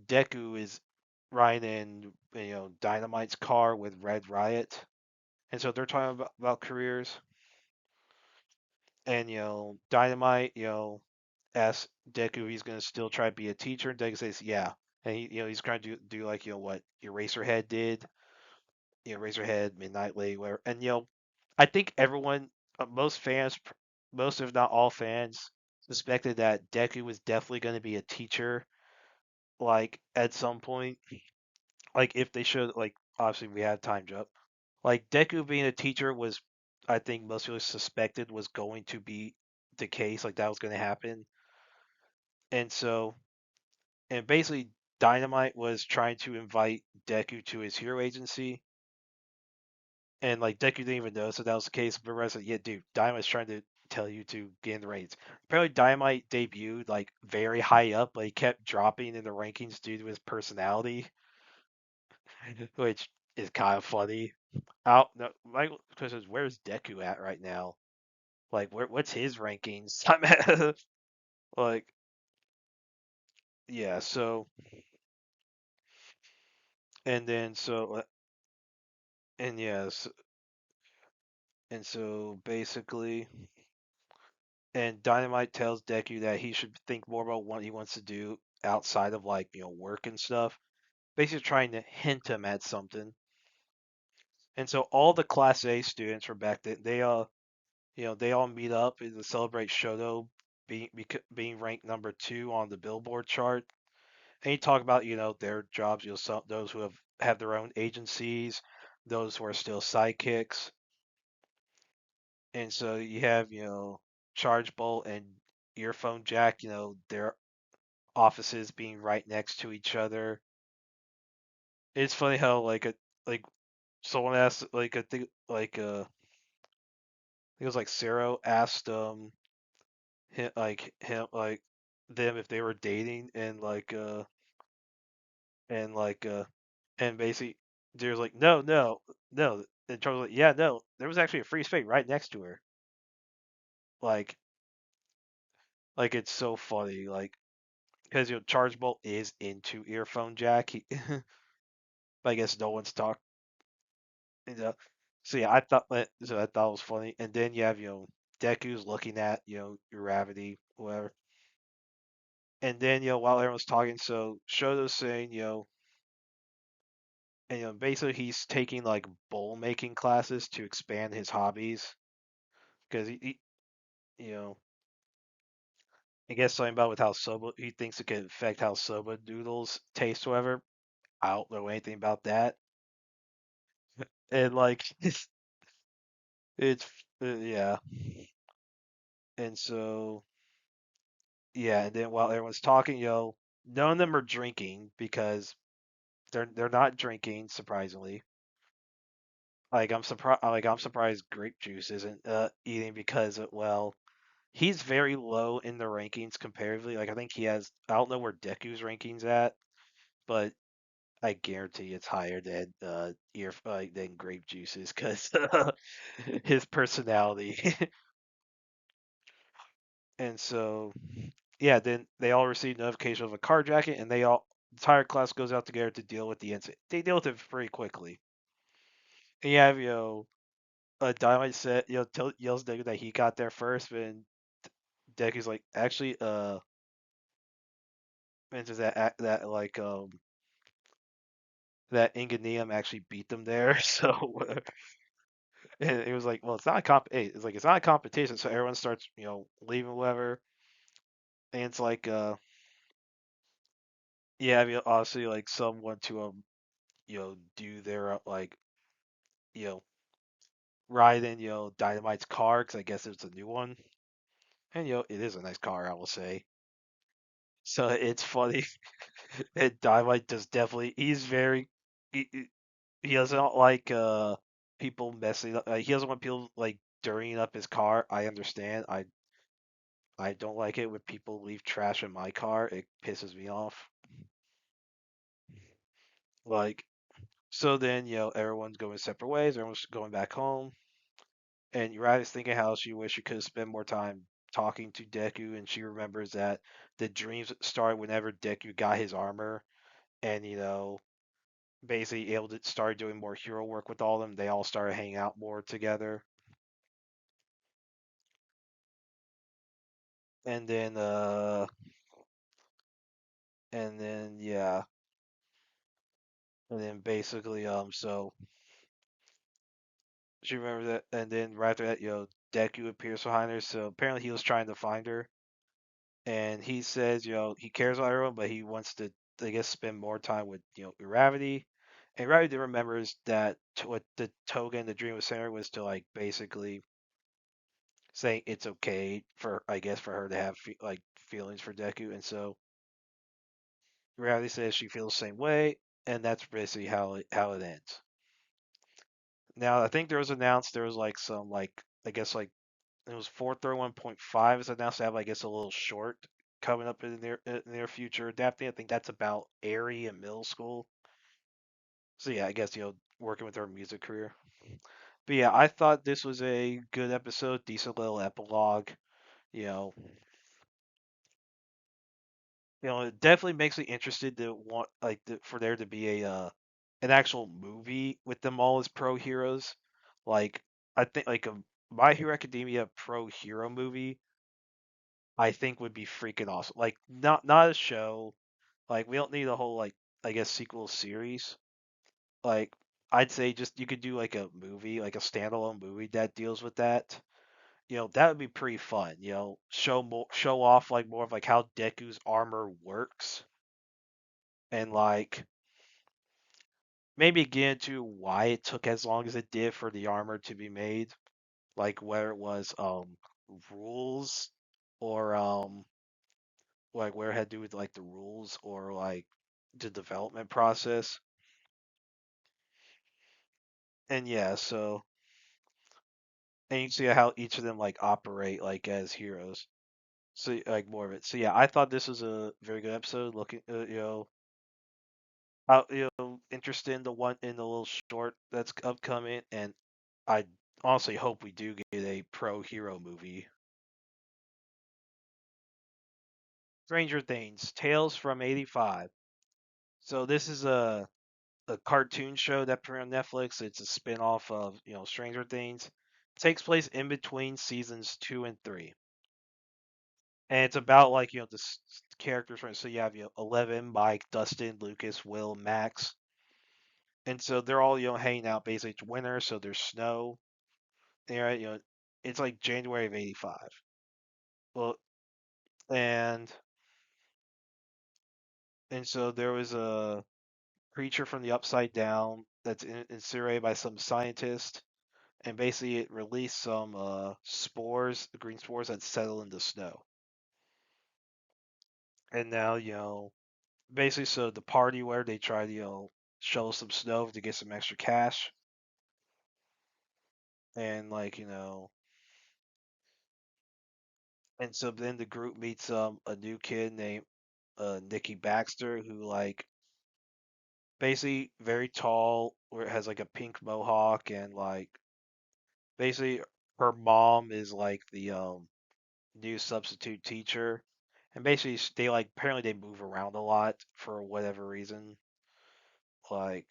S1: Deku is riding in Dynamite's car with Red Riot, and so they're talking about careers. And Dynamite asks Deku if he's gonna still try to be a teacher, and Deku says yeah, and he's trying to do like what Eraserhead did, Razorhead, Midnight Lady, whatever. And I think everyone, most fans, most if not all fans, suspected that Deku was definitely going to be a teacher, like at some point. Like if they should, like obviously we had time jump. Like Deku being a teacher was, I think most people suspected was going to be the case, like that was going to happen. And so, and basically, Dynamite was trying to invite Deku to his hero agency, and like Deku didn't even know, so that was the case. But Rest said, "Yeah, dude, Dynamite's trying to tell you to get in the ratings." Apparently, Dynamite debuted like very high up, but he kept dropping in the rankings due to his personality, which is kind of funny. Out, no, my question is, where's Deku at right now? Like, what's his rankings? I'm at, like, yeah. So, and then and yes, and so basically. And Dynamite tells Deku that he should think more about what he wants to do outside of like work and stuff. Basically, trying to hint him at something. And so all the Class A students from back then, they all meet up to celebrate Shoto being ranked number 2 on the Billboard chart. And you talk about their jobs. Those who have their own agencies, those who are still sidekicks. And so you have Charge Bolt and Earphone Jack. Their offices being right next to each other. It's funny how like someone asked like I think it was like Sarah asked him like them if they were dating, and like and basically there's like no, and Charles was like yeah, no, there was actually a free space right next to her. like like it's so funny, like because Charge Bolt is into Earphone Jack. But I guess no one's talked. You know? So yeah, I thought it was funny. And then you have Deku's looking at Gravity, whatever. And then while everyone's talking, so Shoto's saying and basically he's taking like bowl making classes to expand his hobbies because he you know I guess something about with how soba he thinks it could affect how soba noodles taste, whatever. I don't know anything about that. And like it's yeah. And so yeah, and then while everyone's talking, none of them are drinking because they're not drinking, surprisingly. I'm surprised grape juice isn't eating because well, he's very low in the rankings comparatively. Like I think I don't know where Deku's rankings at, but I guarantee it's higher than than grape juices because his personality. And so yeah, then they all receive notification of a carjacking, and the entire class goes out together to deal with the incident. They deal with it pretty quickly. And you have Dynamite said yells Deku that he got there first, and Deku's like actually mentions that Inganium actually beat them there. So and it was like, well, it's not a it's like it's not a competition. So everyone starts leaving, whatever. and it's like yeah, I mean obviously like someone to do their like you know ride in Dynamite's car because I guess it's a new one, and it is a nice car I will say. So it's funny. And Dynamite does definitely he's very he, he doesn't like people messing up. He doesn't want people like dirtying up his car. I understand. I don't like it when people leave trash in my car. It pisses me off. Like so then everyone's going separate ways. Everyone's going back home, and Uriah's thinking how she wish she could have spent more time talking to Deku, and she remembers that the dreams started whenever Deku got his armor, and basically able to start doing more hero work with all of them. They all started hanging out more together, and then yeah, and then basically so she remembers that, and then right after that Deku appears behind her. So apparently he was trying to find her, and he says he cares about everyone, but he wants to I guess spend more time with Gravity. And Gravity remembers that what the toga in the dream was saying was to like basically saying it's okay for I guess for her to have like feelings for Deku, and so Gravity says she feels the same way, and that's basically how it ends. Now I think there was announced there was like some like I guess like it was 431.5 is announced to have I guess a little short coming up in the near future. Adapting, I think that's about Aerie in middle school. So yeah, I guess working with her music career. But yeah, I thought this was a good episode, decent little epilogue. You know, it definitely makes me interested to want like for there to be a an actual movie with them all as pro heroes. Like I think like a My Hero Academia pro hero movie, I think would be freaking awesome. Like not a show. Like we don't need a whole like I guess sequel series. Like I'd say just you could do like a movie, like a standalone movie that deals with that. That would be pretty fun. Show off like more of like how Deku's armor works and like maybe get into why it took as long as it did for the armor to be made, like where it was rules or like where it had to do with like the rules or like the development process. And yeah, so and you can see how each of them like operate like as heroes. So like more of it. So yeah, I thought this was a very good episode. Looking, interested in the one in the little short that's upcoming, and I honestly hope we do get a pro hero movie. Stranger Things, Tales from '85. So this is a cartoon show that premiered on Netflix. It's a spin-off of Stranger Things. It takes place in between seasons 2 and 3, and it's about like characters. Right? So you have 11, Mike, Dustin, Lucas, Will, Max, and so they're all hanging out. Basically, it's winter, so there's snow. And, it's like January of '85. Well, and so there was a creature from the upside down that's incinerated by some scientist, and basically it released some spores, the green spores that settle in the snow. And now basically so the party where they try to shovel some snow to get some extra cash, and like and so then the group meets a new kid named Nikki Baxter, who like basically very tall, where it has like a pink mohawk, and like basically her mom is like the new substitute teacher, and basically they like apparently they move around a lot for whatever reason, like,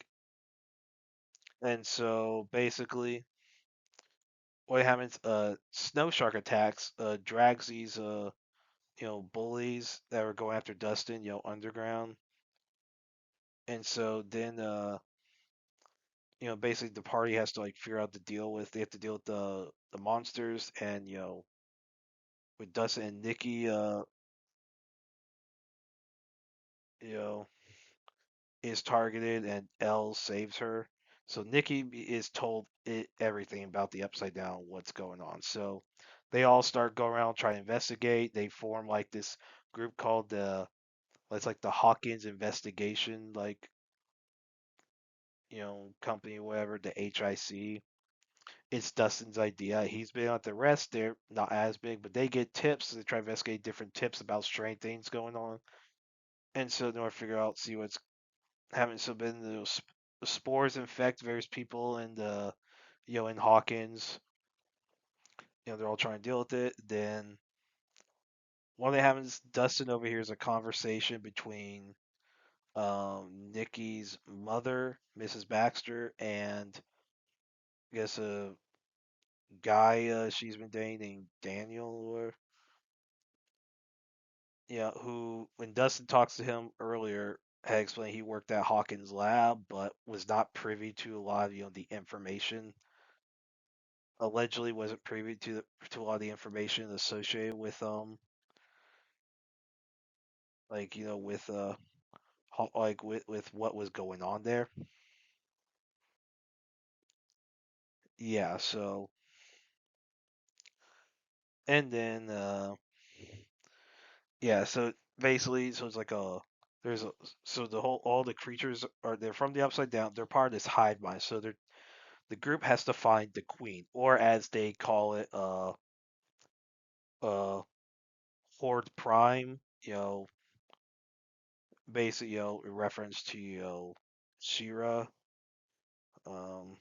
S1: and so basically what happens? Snow shark attacks, drags these bullies that were going after Dustin, underground, and so then basically the party has to like figure out the deal with they have to deal with the monsters, and with Dustin and Nikki. you know, is targeted and L saves her. So Nikki is told everything about the Upside Down, what's going on. So they all start going around trying to investigate. They form like this group called the it's like the Hawkins Investigation, like company or whatever, the HIC. It's Dustin's idea. He's been at the rest. They're not as big, but they get tips. They try to investigate different tips about strange things going on, and so they want to figure out, see what's happening. So then the spores infect various people, and in Hawkins, they're all trying to deal with it. Then one thing happens. Dustin overhears a conversation between Nikki's mother, Mrs. Baxter, and I guess a guy she's been dating named Daniel, or who, when Dustin talks to him earlier, had explained he worked at Hawkins' lab, but was not privy to a lot of the information. Allegedly, wasn't privy to a lot of the information associated with like with like with what was going on there. Yeah. So and then yeah. So basically, so it's like a there's a so the whole all the creatures are they're from the upside down. They're part of this hive mind. So the group has to find the queen, or as they call it, uh, Horde Prime. Basically, in reference to Shira. Um,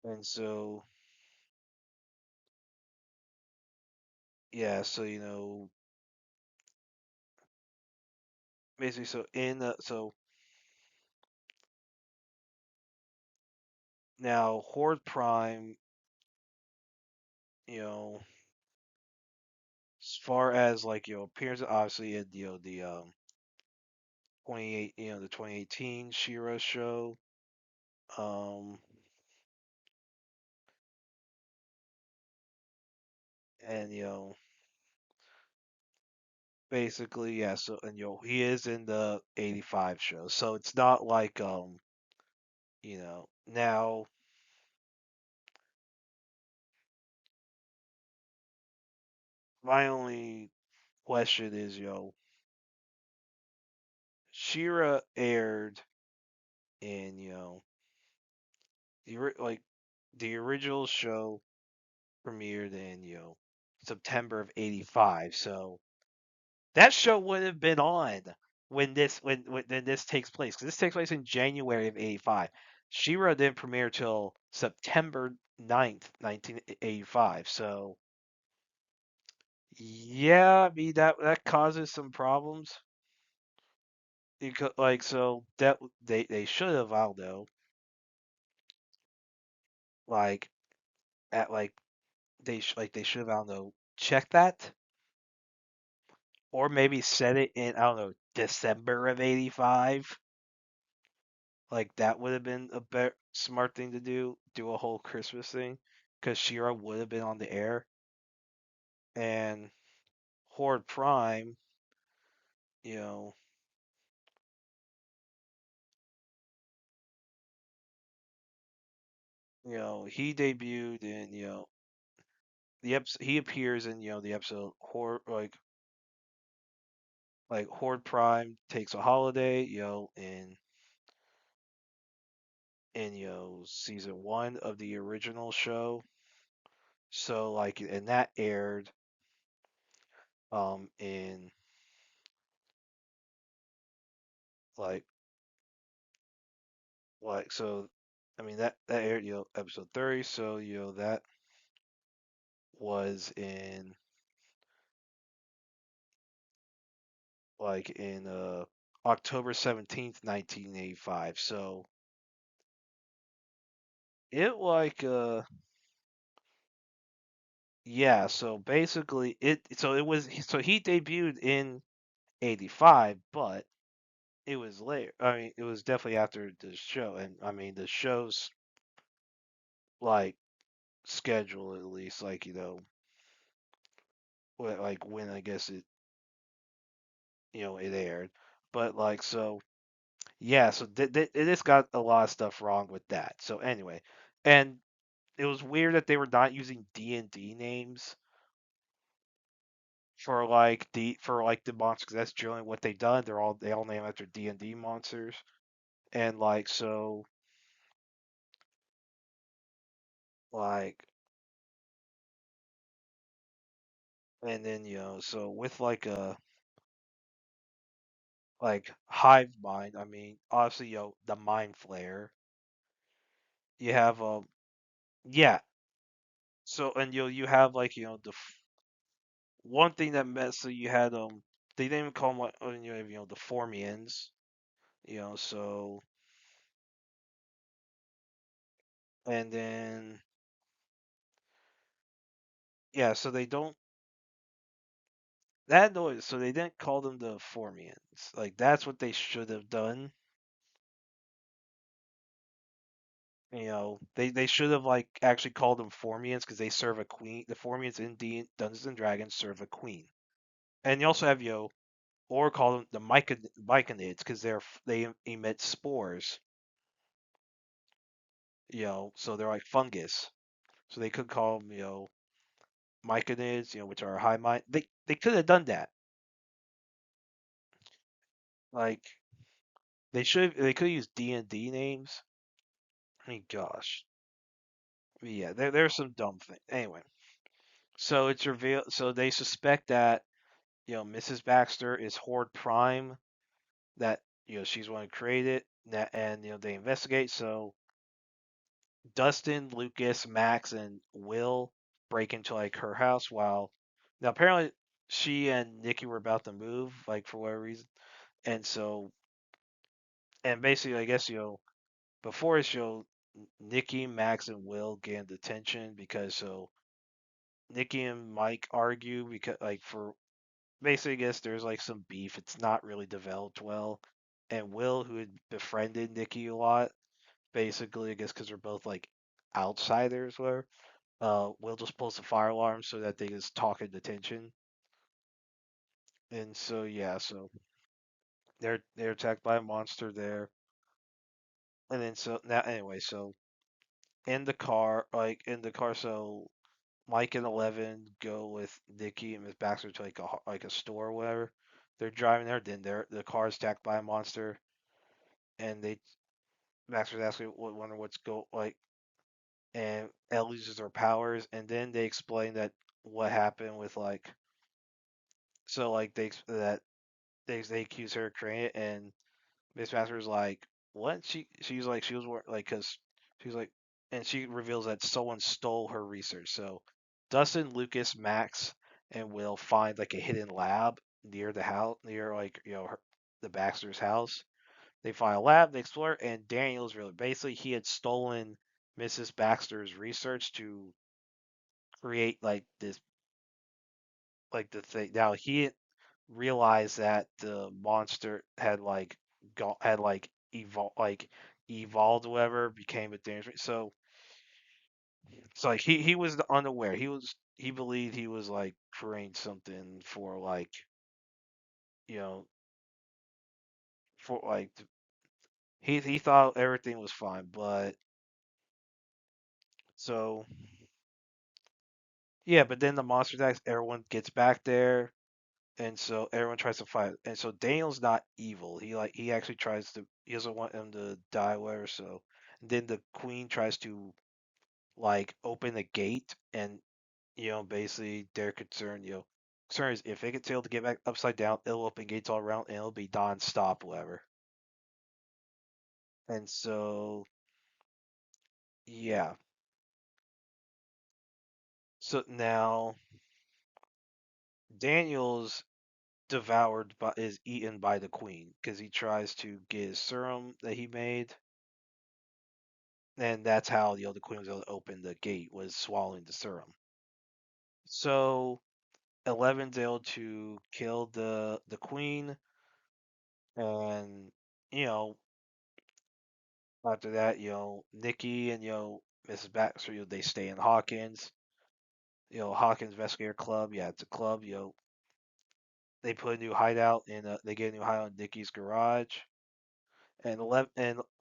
S1: and so yeah, so basically, so now Horde Prime, you know, as far as like appearance, obviously in the 28, the 2018 Shira show. Um, and basically, yeah. So, and he is in the 85 show, so it's not like now my only question is, Shira aired in like the original show premiered in September of 85, so that show would have been on when this takes place, because this takes place in January of 85. Shira didn't premiere till September 9th, 1985. So yeah, I mean that causes some problems. Because, like, so that they should have, I don't know, like at like they should have, I don't know, checked that, or maybe set it in, I don't know, December of 85. Like that would have been a better smart thing to do. Do a whole Christmas thing, because Shira would have been on the air, and Horde Prime, you know, he debuted in the episode. He appears in the episode Horde, like Horde Prime takes a holiday, in season one of the original show. So like, and that aired in like so, I mean that aired episode 30. So that was in like in October 17th, 1985. So it like yeah, so basically it was, so he debuted in 85, but it was later. I mean, it was definitely after the show, and I mean the show's like schedule, at least, like like when I guess it it aired, but like so yeah, so it just got a lot of stuff wrong with that. So anyway, and it was weird that they were not using D&D names for like the monsters. 'Cause that's generally what they done. They all name after D&D monsters, and like so like and then so with like a like hive mind, I mean obviously the mind flare. You have yeah. So and you have like one thing that met so you had they didn't even call them like the Formians, so and then yeah, so they don't that noise so they didn't call them the Formians. Like that's what they should have done. They should have like actually called them Formians because they serve a queen. The Formians in Dungeons and Dragons serve a queen. And you also have or call them the myconids because they emit spores. So they're like fungus. So they could call them myconids, which are high mind. They could have done that. Like they could use D&D names. I mean, gosh, yeah, there's some dumb thing. Anyway, so it's revealed. So they suspect that Mrs. Baxter is Horde Prime. That she's one who created it. And they investigate. So Dustin, Lucas, Max, and Will break into like her house while now apparently she and Nikki were about to move like for whatever reason, and so and basically I guess before the show, Nikki, Max, and Will gained attention because Nikki and Mike argue because like for basically I guess there's like some beef. It's not really developed well, and Will, who had befriended Nikki a lot, basically I guess because they're both like outsiders, where Will just pulls the fire alarm so that they just talk at detention, and so yeah, so they're attacked by a monster there, and then so now anyway, so in the car, so Mike and Eleven go with Nikki and Miss Baxter to like a store or whatever. They're driving there, then the car is attacked by a monster, and Baxter's asking, wonder what's go like, and Elle loses her powers, and then they explain that what happened with like, so like they accuse her of creating it, and Miss Baxter's like, what? She's like she was like because she's like, and she reveals that someone stole her research. So Dustin, Lucas, Max, and Will find like a hidden lab near the house, near like the Baxter's house. They find a lab, they explore, and Daniel's really basically he had stolen Mrs. Baxter's research to create like this like the thing. Now he realized that the monster had like evolved whatever became a dangerous. So like he was unaware. He believed he was like creating something for like you know for like he thought everything was fine, but so yeah, but then the monster attacks. Everyone gets back there, and so everyone tries to fight. And so Daniel's not evil. He actually tries to. He doesn't want him to die, whatever. So and then the queen tries to like open the gate, and basically their concern is if it gets able to get back upside down, it'll open gates all around, and it'll be non-stop, whatever. And so yeah, so now Daniel's devoured by is eaten by the queen because he tries to get his serum that he made, and that's how the queen was able to open the gate was swallowing the serum. So Eleven's able to kill the queen, and you know after that, Nikki and Mrs. Baxter, they stay in Hawkins. Hawk Investigator Club. Yeah, it's a club. They put a new hideout in. They get a new hideout in Nikki's garage. And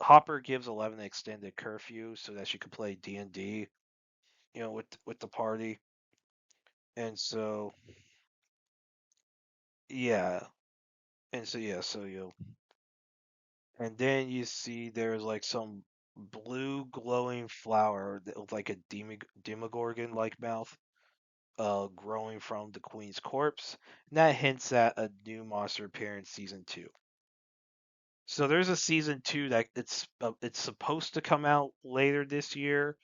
S1: Hopper gives 11 an extended curfew so that she could play D&D, with the party. And so yeah, and so yeah, so and then you see there's like some blue glowing flower that with like a demogorgon like mouth growing from the queen's corpse. And that hints at a new monster appearing in season 2. So there's a season 2 that it's supposed to come out later this year.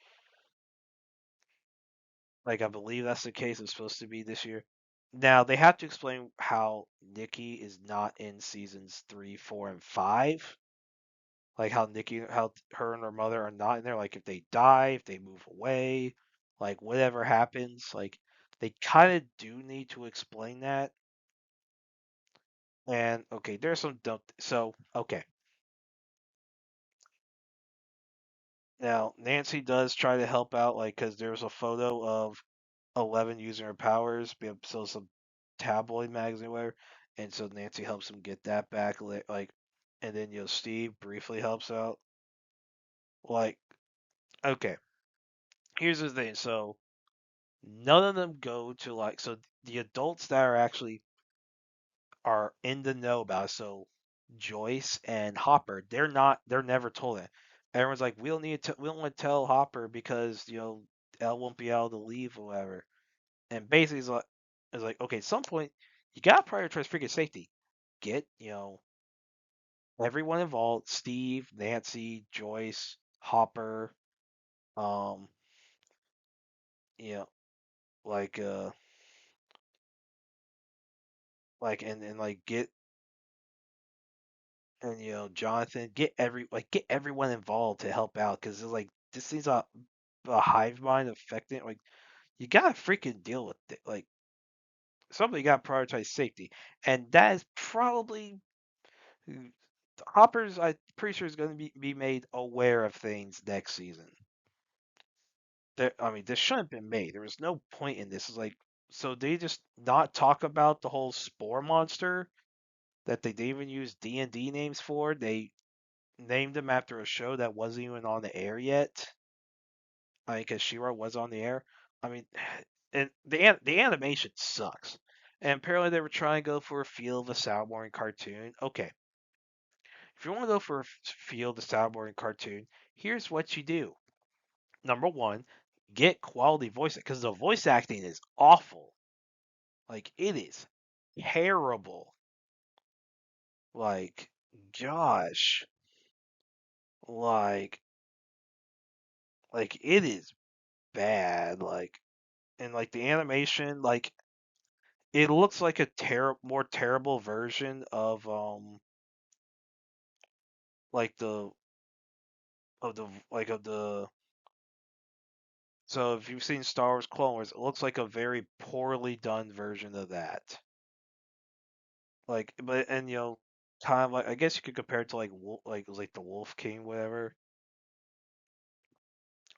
S1: Like I believe that's the case. It's supposed to be this year. Now they have to explain how Nikki is not in seasons 3, 4, and 5. Like how her and her mother are not in there. Like if they die, if they move away, like whatever happens, like they kind of do need to explain that. And okay, there's some dumb. So okay, now Nancy does try to help out, like because there's a photo of 11 using her powers, so some tabloid magazine, or whatever, and so Nancy helps him get that back, like, and then Steve briefly helps out. Like, okay, here's the thing. So none of them go to the adults that are in the know about it. So Joyce and Hopper, they're never told it. Everyone's like, we don't want to tell Hopper because Elle won't be able to leave or whatever. And basically it's like okay, at some point you gotta prioritize freaking safety. Get everyone involved: Steve, Nancy, Joyce, Hopper, um, you know, like and like get and Jonathan, get everyone involved to help out because it's like this seems a hive mind affecting like you gotta freaking deal with it. Like somebody got to prioritize safety, and that is probably Hopper's. I'm pretty sure is going to be made aware of things next season. I mean, this shouldn't have been made. There was no point in this. It's like, so they just not talk about the whole spore monster that they didn't even use D&D names for. They named him after a show that wasn't even on the air yet. I mean, because She-Ra was on the air. I mean, and the animation sucks. And apparently they were trying to go for a feel of a Soundboring cartoon. Okay, if you want to go for a feel of the Soundboring cartoon, here's what you do. Number one, get quality voice because the voice acting is awful. Like it is terrible. Like gosh, like it is bad. Like and like the animation, like it looks like a more terrible version of like the of the like of the so if you've seen Star Wars Clone Wars, it looks like a very poorly done version of that. Like, but and kind of like I guess you could compare it to like the Wolf King, whatever.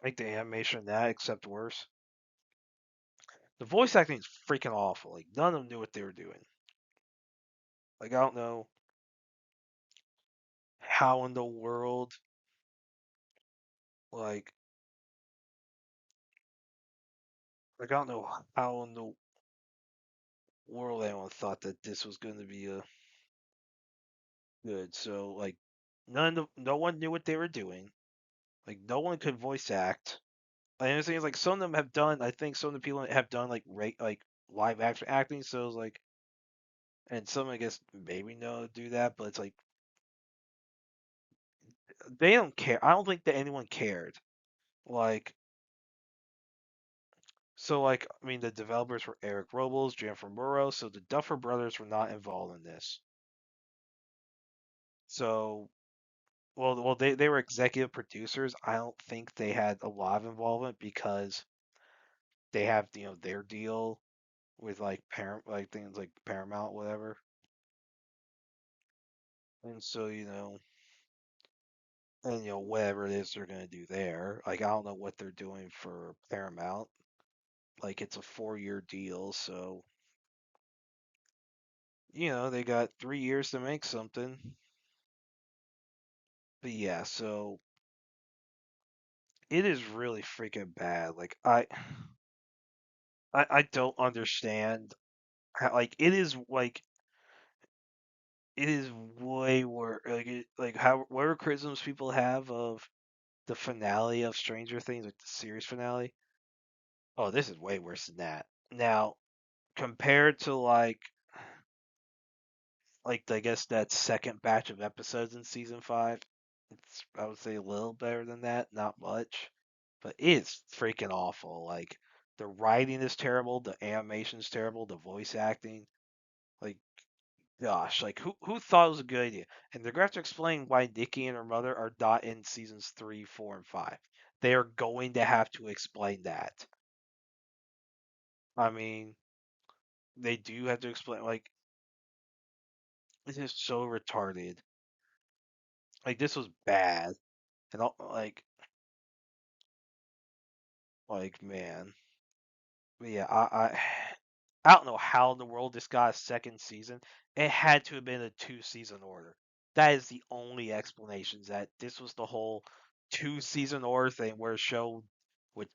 S1: Like the animation in that, except worse. The voice acting is freaking awful. Like none of them knew what they were doing. Like I don't know how in the world, like I don't know how in the world anyone thought that this was going to be a good. So like no one knew what they were doing. Like no one could voice act. I understand like some of them have done. I think some of the people have done like live action acting. So it's like, and some I guess maybe know how to do that, but it's like they don't care. I don't think that anyone cared. Like so, like I mean, the developers were Eric Robles, Jennifer Murrow, so the Duffer Brothers were not involved in this. So they were executive producers. I don't think they had a lot of involvement because they have their deal with like parent like things like Paramount whatever. And so and whatever it is they're gonna do there. Like I don't know what they're doing for Paramount. like it's a 4-year deal, so they got 3 years to make something. But yeah, so it is really freaking bad. Like I don't understand how, like it is way worse. Like how whatever criticisms people have of the finale of Stranger Things, like the series finale. Oh, this is way worse than that. Now, compared to like I guess that second batch of episodes in season 5, it's I would say a little better than that, not much, but it's freaking awful. Like the writing is terrible, the animation's terrible, the voice acting, like gosh, like who thought it was a good idea? And they're gonna have to explain why Nikki and her mother are not in seasons 3, 4, and 5. They are going to have to explain that. I mean, they do have to explain. Like this is so retarded. Like this was bad, and all, like man, but yeah, I don't know how in the world this got a second season. It had to have been a 2-season order. That is the only explanation. That this was the whole 2-season order thing, where a show would,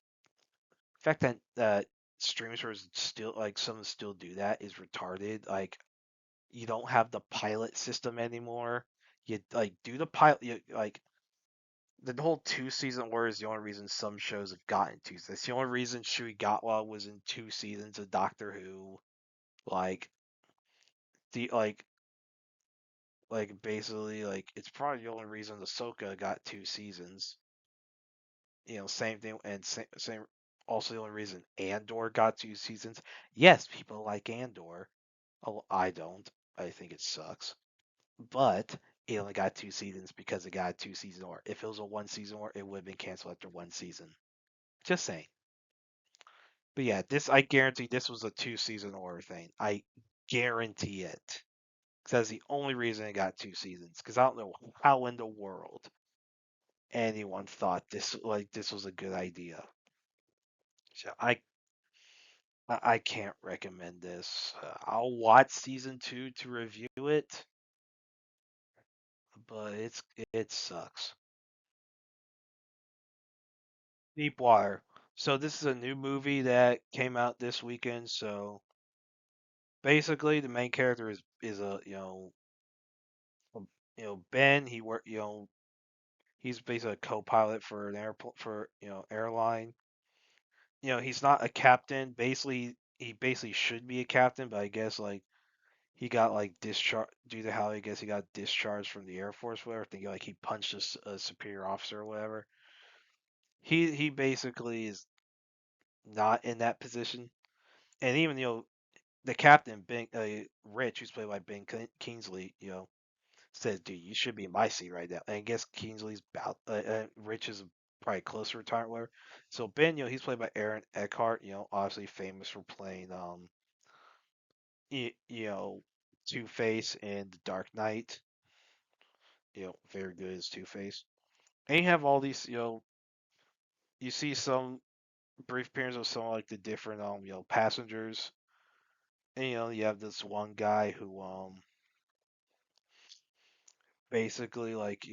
S1: the fact that streaming services still like some still do that is retarded. Like you don't have the pilot system anymore. You like do the pilot. Like the whole 2-season order is the only reason some shows have gotten 2. That's the only reason Shuigatwa was in 2 seasons of Doctor Who. Like the basically like it's probably the only reason Ahsoka got 2 seasons. Same thing, and same also the only reason Andor got 2 seasons. Yes, people like Andor. Oh, I don't. I think it sucks. But it only got 2 seasons because it got a 2-season or. If it was a 1-season or, it would have been canceled after 1 season. Just saying. But yeah, this I guarantee this was a 2-season order thing. I guarantee it. Because that's the only reason it got 2 seasons. Because I don't know how in the world anyone thought this was a good idea. So I can't recommend this. I'll watch season 2 to review it, but it sucks. Deep Water. So this is a new movie that came out this weekend. So basically, the main character is a Ben. He work he's basically a co-pilot for an airport for airline. He's not a captain. Basically, he basically should be a captain, but I guess like he got like discharged due to how I guess he got discharged from the Air Force, whatever. I think like he punched a superior officer or whatever. He basically is not in that position, and even the captain Ben Rich, who's played by Kingsley, said, "Dude, you should be in my seat right now." And I guess Kingsley's about Rich is probably close to retirement, whatever. So Ben, he's played by Aaron Eckhart, obviously famous for playing you know Two Face in The Dark Knight. Very good as Two Face. And you have all these, you see some brief appearance of some like the different passengers. And you have this one guy who basically like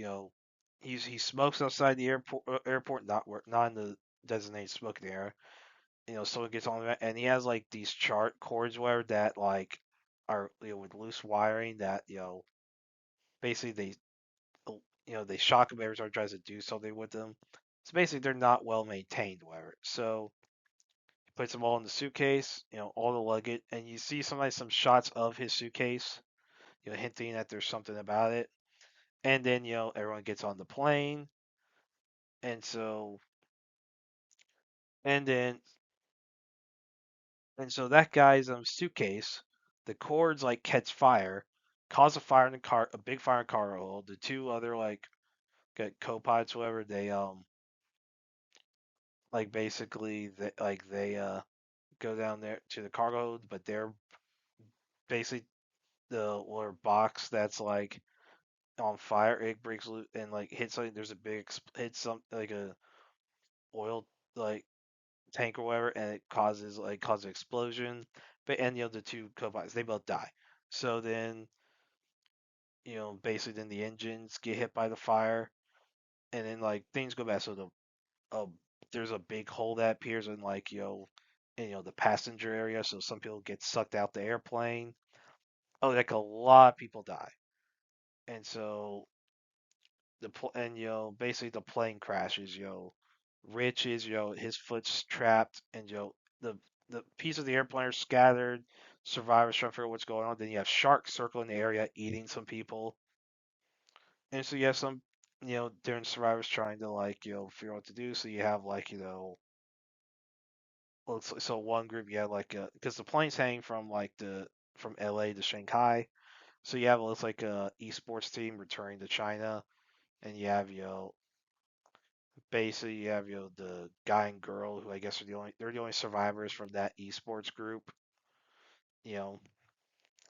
S1: he smokes outside the airport, not in the designated smoking area. Someone gets on that, and he has like these chart cords where that like are with loose wiring that basically they shock him every time he tries to do something with them. So basically they're not well maintained, whatever. So he puts them all in the suitcase, all the luggage, and you see sometimes some shots of his suitcase, hinting that there's something about it. And then everyone gets on the plane, and so and then and so that guy's suitcase, the cords like catch fire, cause a fire in the car, a big fire in the cargo hold. The two other like co-pilots, whatever, they like basically they go down there to the cargo hold, but they're basically the or box that's like on fire. It breaks loose and like hits something. There's a big hits some like a oil like tank or whatever, and it causes an explosion. But and the two co-pilots they both die. So then basically then the engines get hit by the fire, and then like things go bad. So uh, there's a big hole that appears in like in the passenger area. So some people get sucked out the airplane. Oh, like a lot of people die, and so and basically the plane crashes. Rich is his foot's trapped, and the piece of the airplane are scattered. Survivors trying to figure out what's going on. Then you have sharks circling the area, eating some people, and so you have some different survivors trying to like figure out what to do. So you have like well, so one group you have like because the plane's hanging from like the from LA to Shanghai. So you have looks like a esports team returning to China, and you have basically you have the guy and girl who I guess they're the only survivors from that esports group. You know,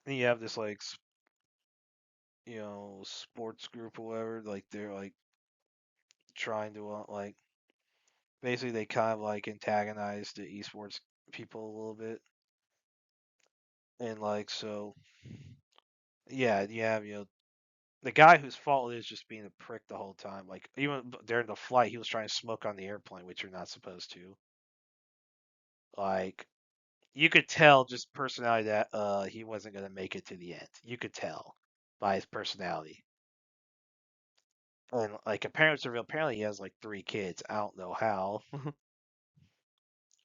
S1: and you have this like sports group or whatever. Like they're like trying to like basically they kind of like antagonize the esports people a little bit, and like so yeah, you have the guy whose fault it is just being a prick the whole time. Like even during the flight, he was trying to smoke on the airplane, which you're not supposed to. Like you could tell just personality that he wasn't gonna make it to the end. You could tell by his personality. And like apparently he has like 3 kids. I don't know how.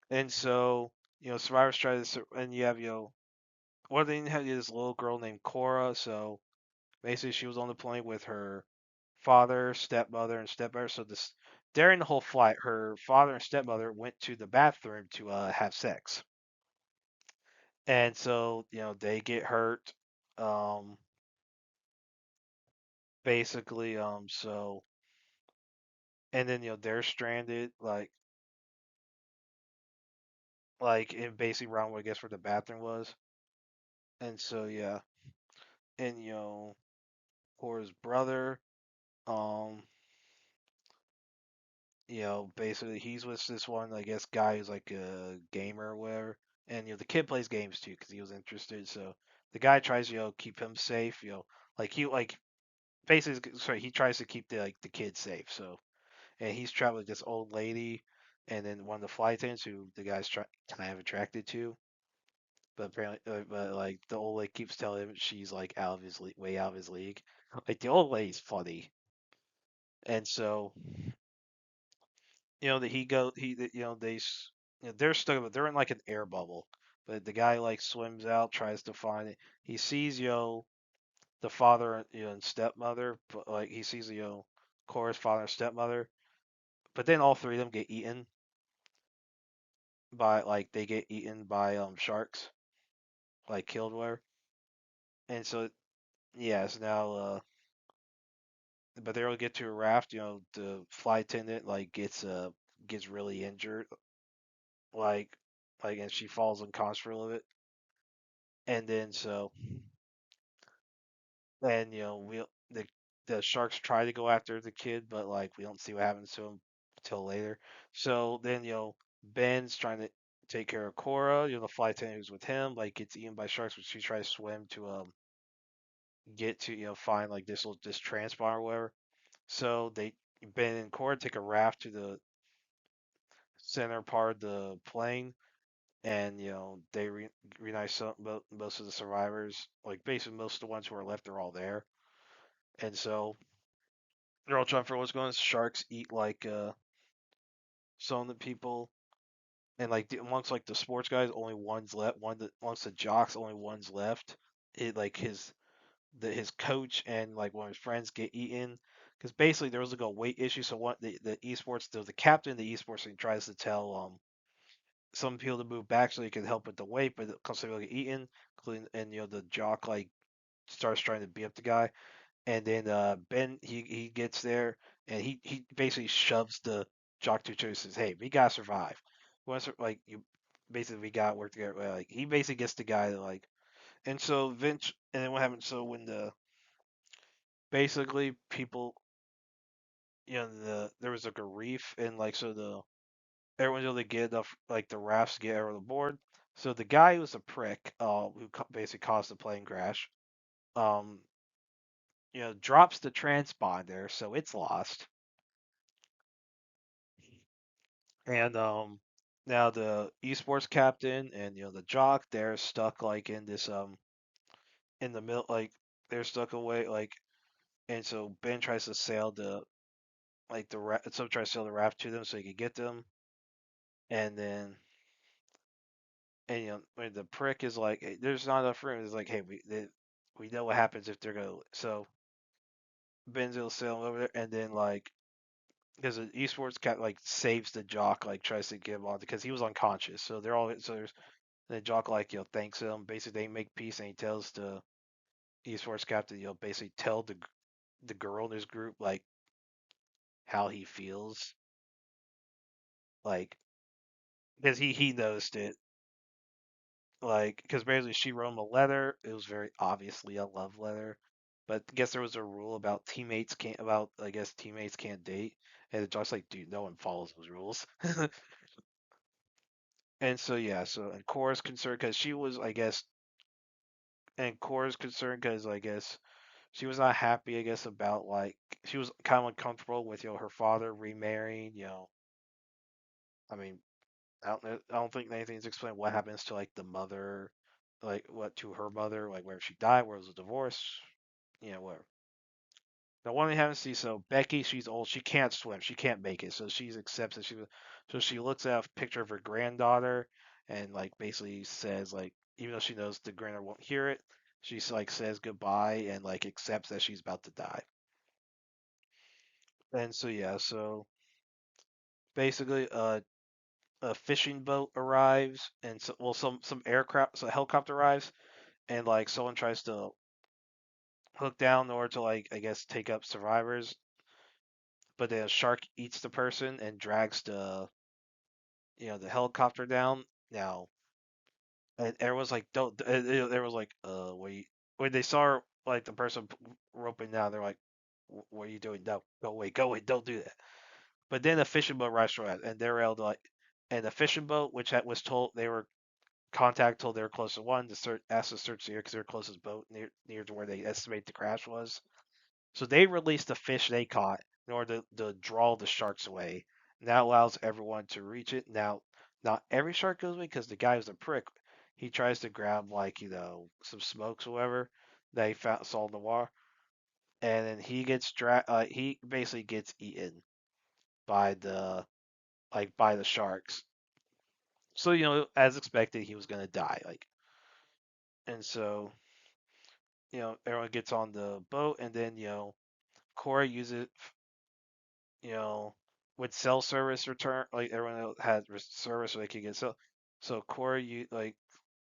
S1: And so survivors try to and you have well they had this little girl named Cora. So basically she was on the plane with her father, stepmother, and stepbrother. So this during the whole flight, her father and stepmother went to the bathroom to have sex, and so they get hurt. Um, basically, so and then they're stranded, like in basically around I guess where the bathroom was, and so yeah, and Cora's brother, um, basically he's with this one, I guess, guy who's like a gamer or whatever. And the kid plays games too because he was interested. So the guy tries, keep him safe. Like he like basically, sorry, he tries to keep the kid safe. So and he's traveling with this old lady, and then one of the flight attendants who the guy's kind of attracted to. But apparently, but like the old lady keeps telling him she's like out of his way out of his league. Like the old lady's funny, and so that he go he that, they're stuck they're in like an air bubble, but the guy like swims out, tries to find it. He sees the father and stepmother, but like he sees Cora's father and stepmother, but then all three of them get eaten by they get eaten by sharks, like killed where. And so yes, now but they all get to a raft. The flight attendant gets really injured, like and she falls unconscious for a little bit. And then so and the sharks try to go after the kid, but like we don't see what happens to him until later. So then Ben's trying to take care of Cora. The flight attendant who's with him like gets eaten by sharks, but she tries to swim to get to find like this transponder or whatever. So Ben and Cora take a raft to the center part of the plane, and they reunite most of the survivors. Like basically most of the ones who are left are all there, and so they're all trying for what's going on. Sharks eat some of the people, and like amongst like the sports guys, only one's left. Amongst the jocks, only one's left. It like his coach and like one of his friends get eaten because basically there was like a weight issue. So one the esports the captain of the esports team tries to tell some people to move back so he can help with the weight, but because they get eaten, including and the jock like starts trying to beat up the guy. And then Ben he gets there and he basically shoves the jock to each other and says, "Hey, we gotta survive. Once like you basically we gotta work together." Like he basically gets the guy to like, and so Vince and then what happens? So when basically people there was like a reef and like so everyone's able to get enough like the rafts to get everyone on board. So the guy who's a prick, who basically caused the plane crash, um, drops the transponder, so it's lost. And now the esports captain and the jock, they're stuck like in this in the middle, like they're stuck away like, and so Ben tries to sail the like the so tries to sail the raft to them so he can get them, and then and when the prick is like, "Hey, there's not enough room." It's like, hey, we know what happens if they're gonna. So Ben's able to sail over there, and then like because the esports cat like saves the jock, like tries to get him on because he was unconscious. So they're all so there's the jock like thanks him. Basically, they make peace, and he tells the esports captain basically tell the girl in his group like how he feels, like because he noticed it, like because basically she wrote him a letter. It was very obviously a love letter, but I guess there was a rule about teammates can't about I guess teammates can't date, and the jock's like, dude, no one follows those rules. And so yeah, so and Cora's concerned because she was, I guess, and Cora's concerned because I guess she was not happy, I guess, about like she was kind of uncomfortable with her father remarrying. I mean, I don't think anything's explained what happens to like the mother, like what to her mother, like where she died, where it was a divorce, where. The one they haven't seen, so Becky, she's old, she can't swim, she can't make it, so she accepts that so she looks at a picture of her granddaughter and like basically says like, even though she knows the granddaughter won't hear it, she's like says goodbye and like accepts that she's about to die. And so yeah, so basically, a fishing boat arrives, and so well, some aircraft, so a helicopter arrives, and like someone tries to hook down in order to like I guess take up survivors, but then a shark eats the person and drags the helicopter down. Now, and everyone's like, don't. There was like, wait. When they saw like the person roping down, they're like, what are you doing? No, go away, don't do that. But then a fishing boat rushed around, and they're able to like, and the fishing boat, which was told they were contact told they were close to one to search, asked to search the area because they're closest boat near to where they estimate the crash was. So they released the fish they caught in order to draw the sharks away. And that allows everyone to reach it. Now, not every shark goes away because the guy who's a prick. He tries to grab like some smokes or whatever that he found saw in the water, and then he gets he basically gets eaten by the sharks. So as expected, he was gonna die. And so everyone gets on the boat, and then Corey uses you know, with cell service return, like everyone else had service so they could get so Corey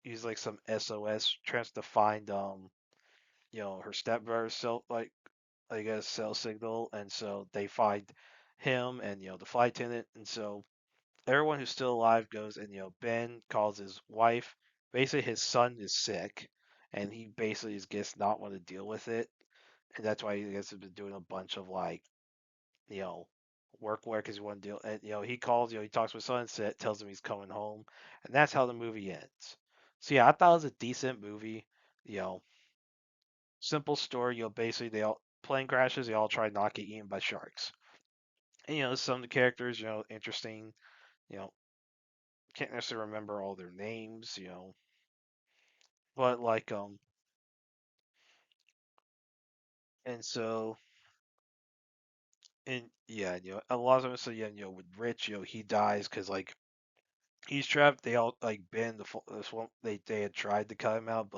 S1: use like some SOS tries to find her stepbrother's cell like I guess cell signal, and so they find him and the flight attendant, and so everyone who's still alive goes, and Ben calls his wife. Basically, his son is sick, and he basically just not want to deal with it, and that's why he has been doing a bunch of like you know, work because he want to deal. And he calls, he talks with Sunset, tells him he's coming home, and that's how the movie ends. So yeah, I thought it was a decent movie. You know, simple story. Basically they all plane crashes. They all try not get eaten by sharks. And some of the characters, interesting. You know, can't necessarily remember all their names. But like and so and yeah, a lot of them. So yeah, with Rich, he dies because like he's trapped. They all like been this one. They had tried to cut him out,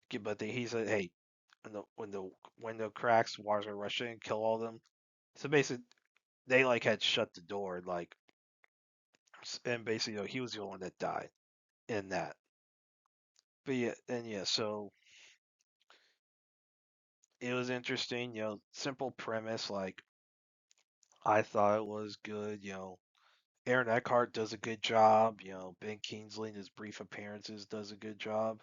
S1: he said, hey, when the window cracks, water's gonna rush in and kill all of them. So basically, they like had shut the door, like, and basically, he was the only one that died in that. But yeah, and yeah, so it was interesting. Simple premise. Like I thought it was good. Aaron Eckhart does a good job. Ben Kingsley in his brief appearances does a good job.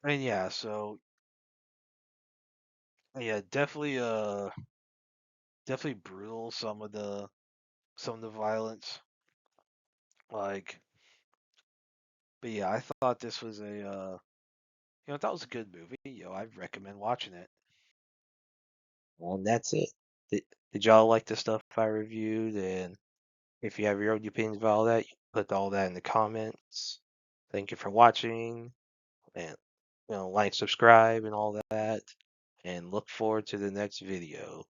S1: And yeah, so yeah, definitely brutal. Some of the some of the violence. Like, but yeah, I thought this was I thought it was a good movie. I'd recommend watching it. Well, and that's it. Did y'all like the stuff I reviewed? And if you have your own opinions about all that, you can put all that in the comments. Thank you for watching, and like, subscribe, and all that. And look forward to the next video.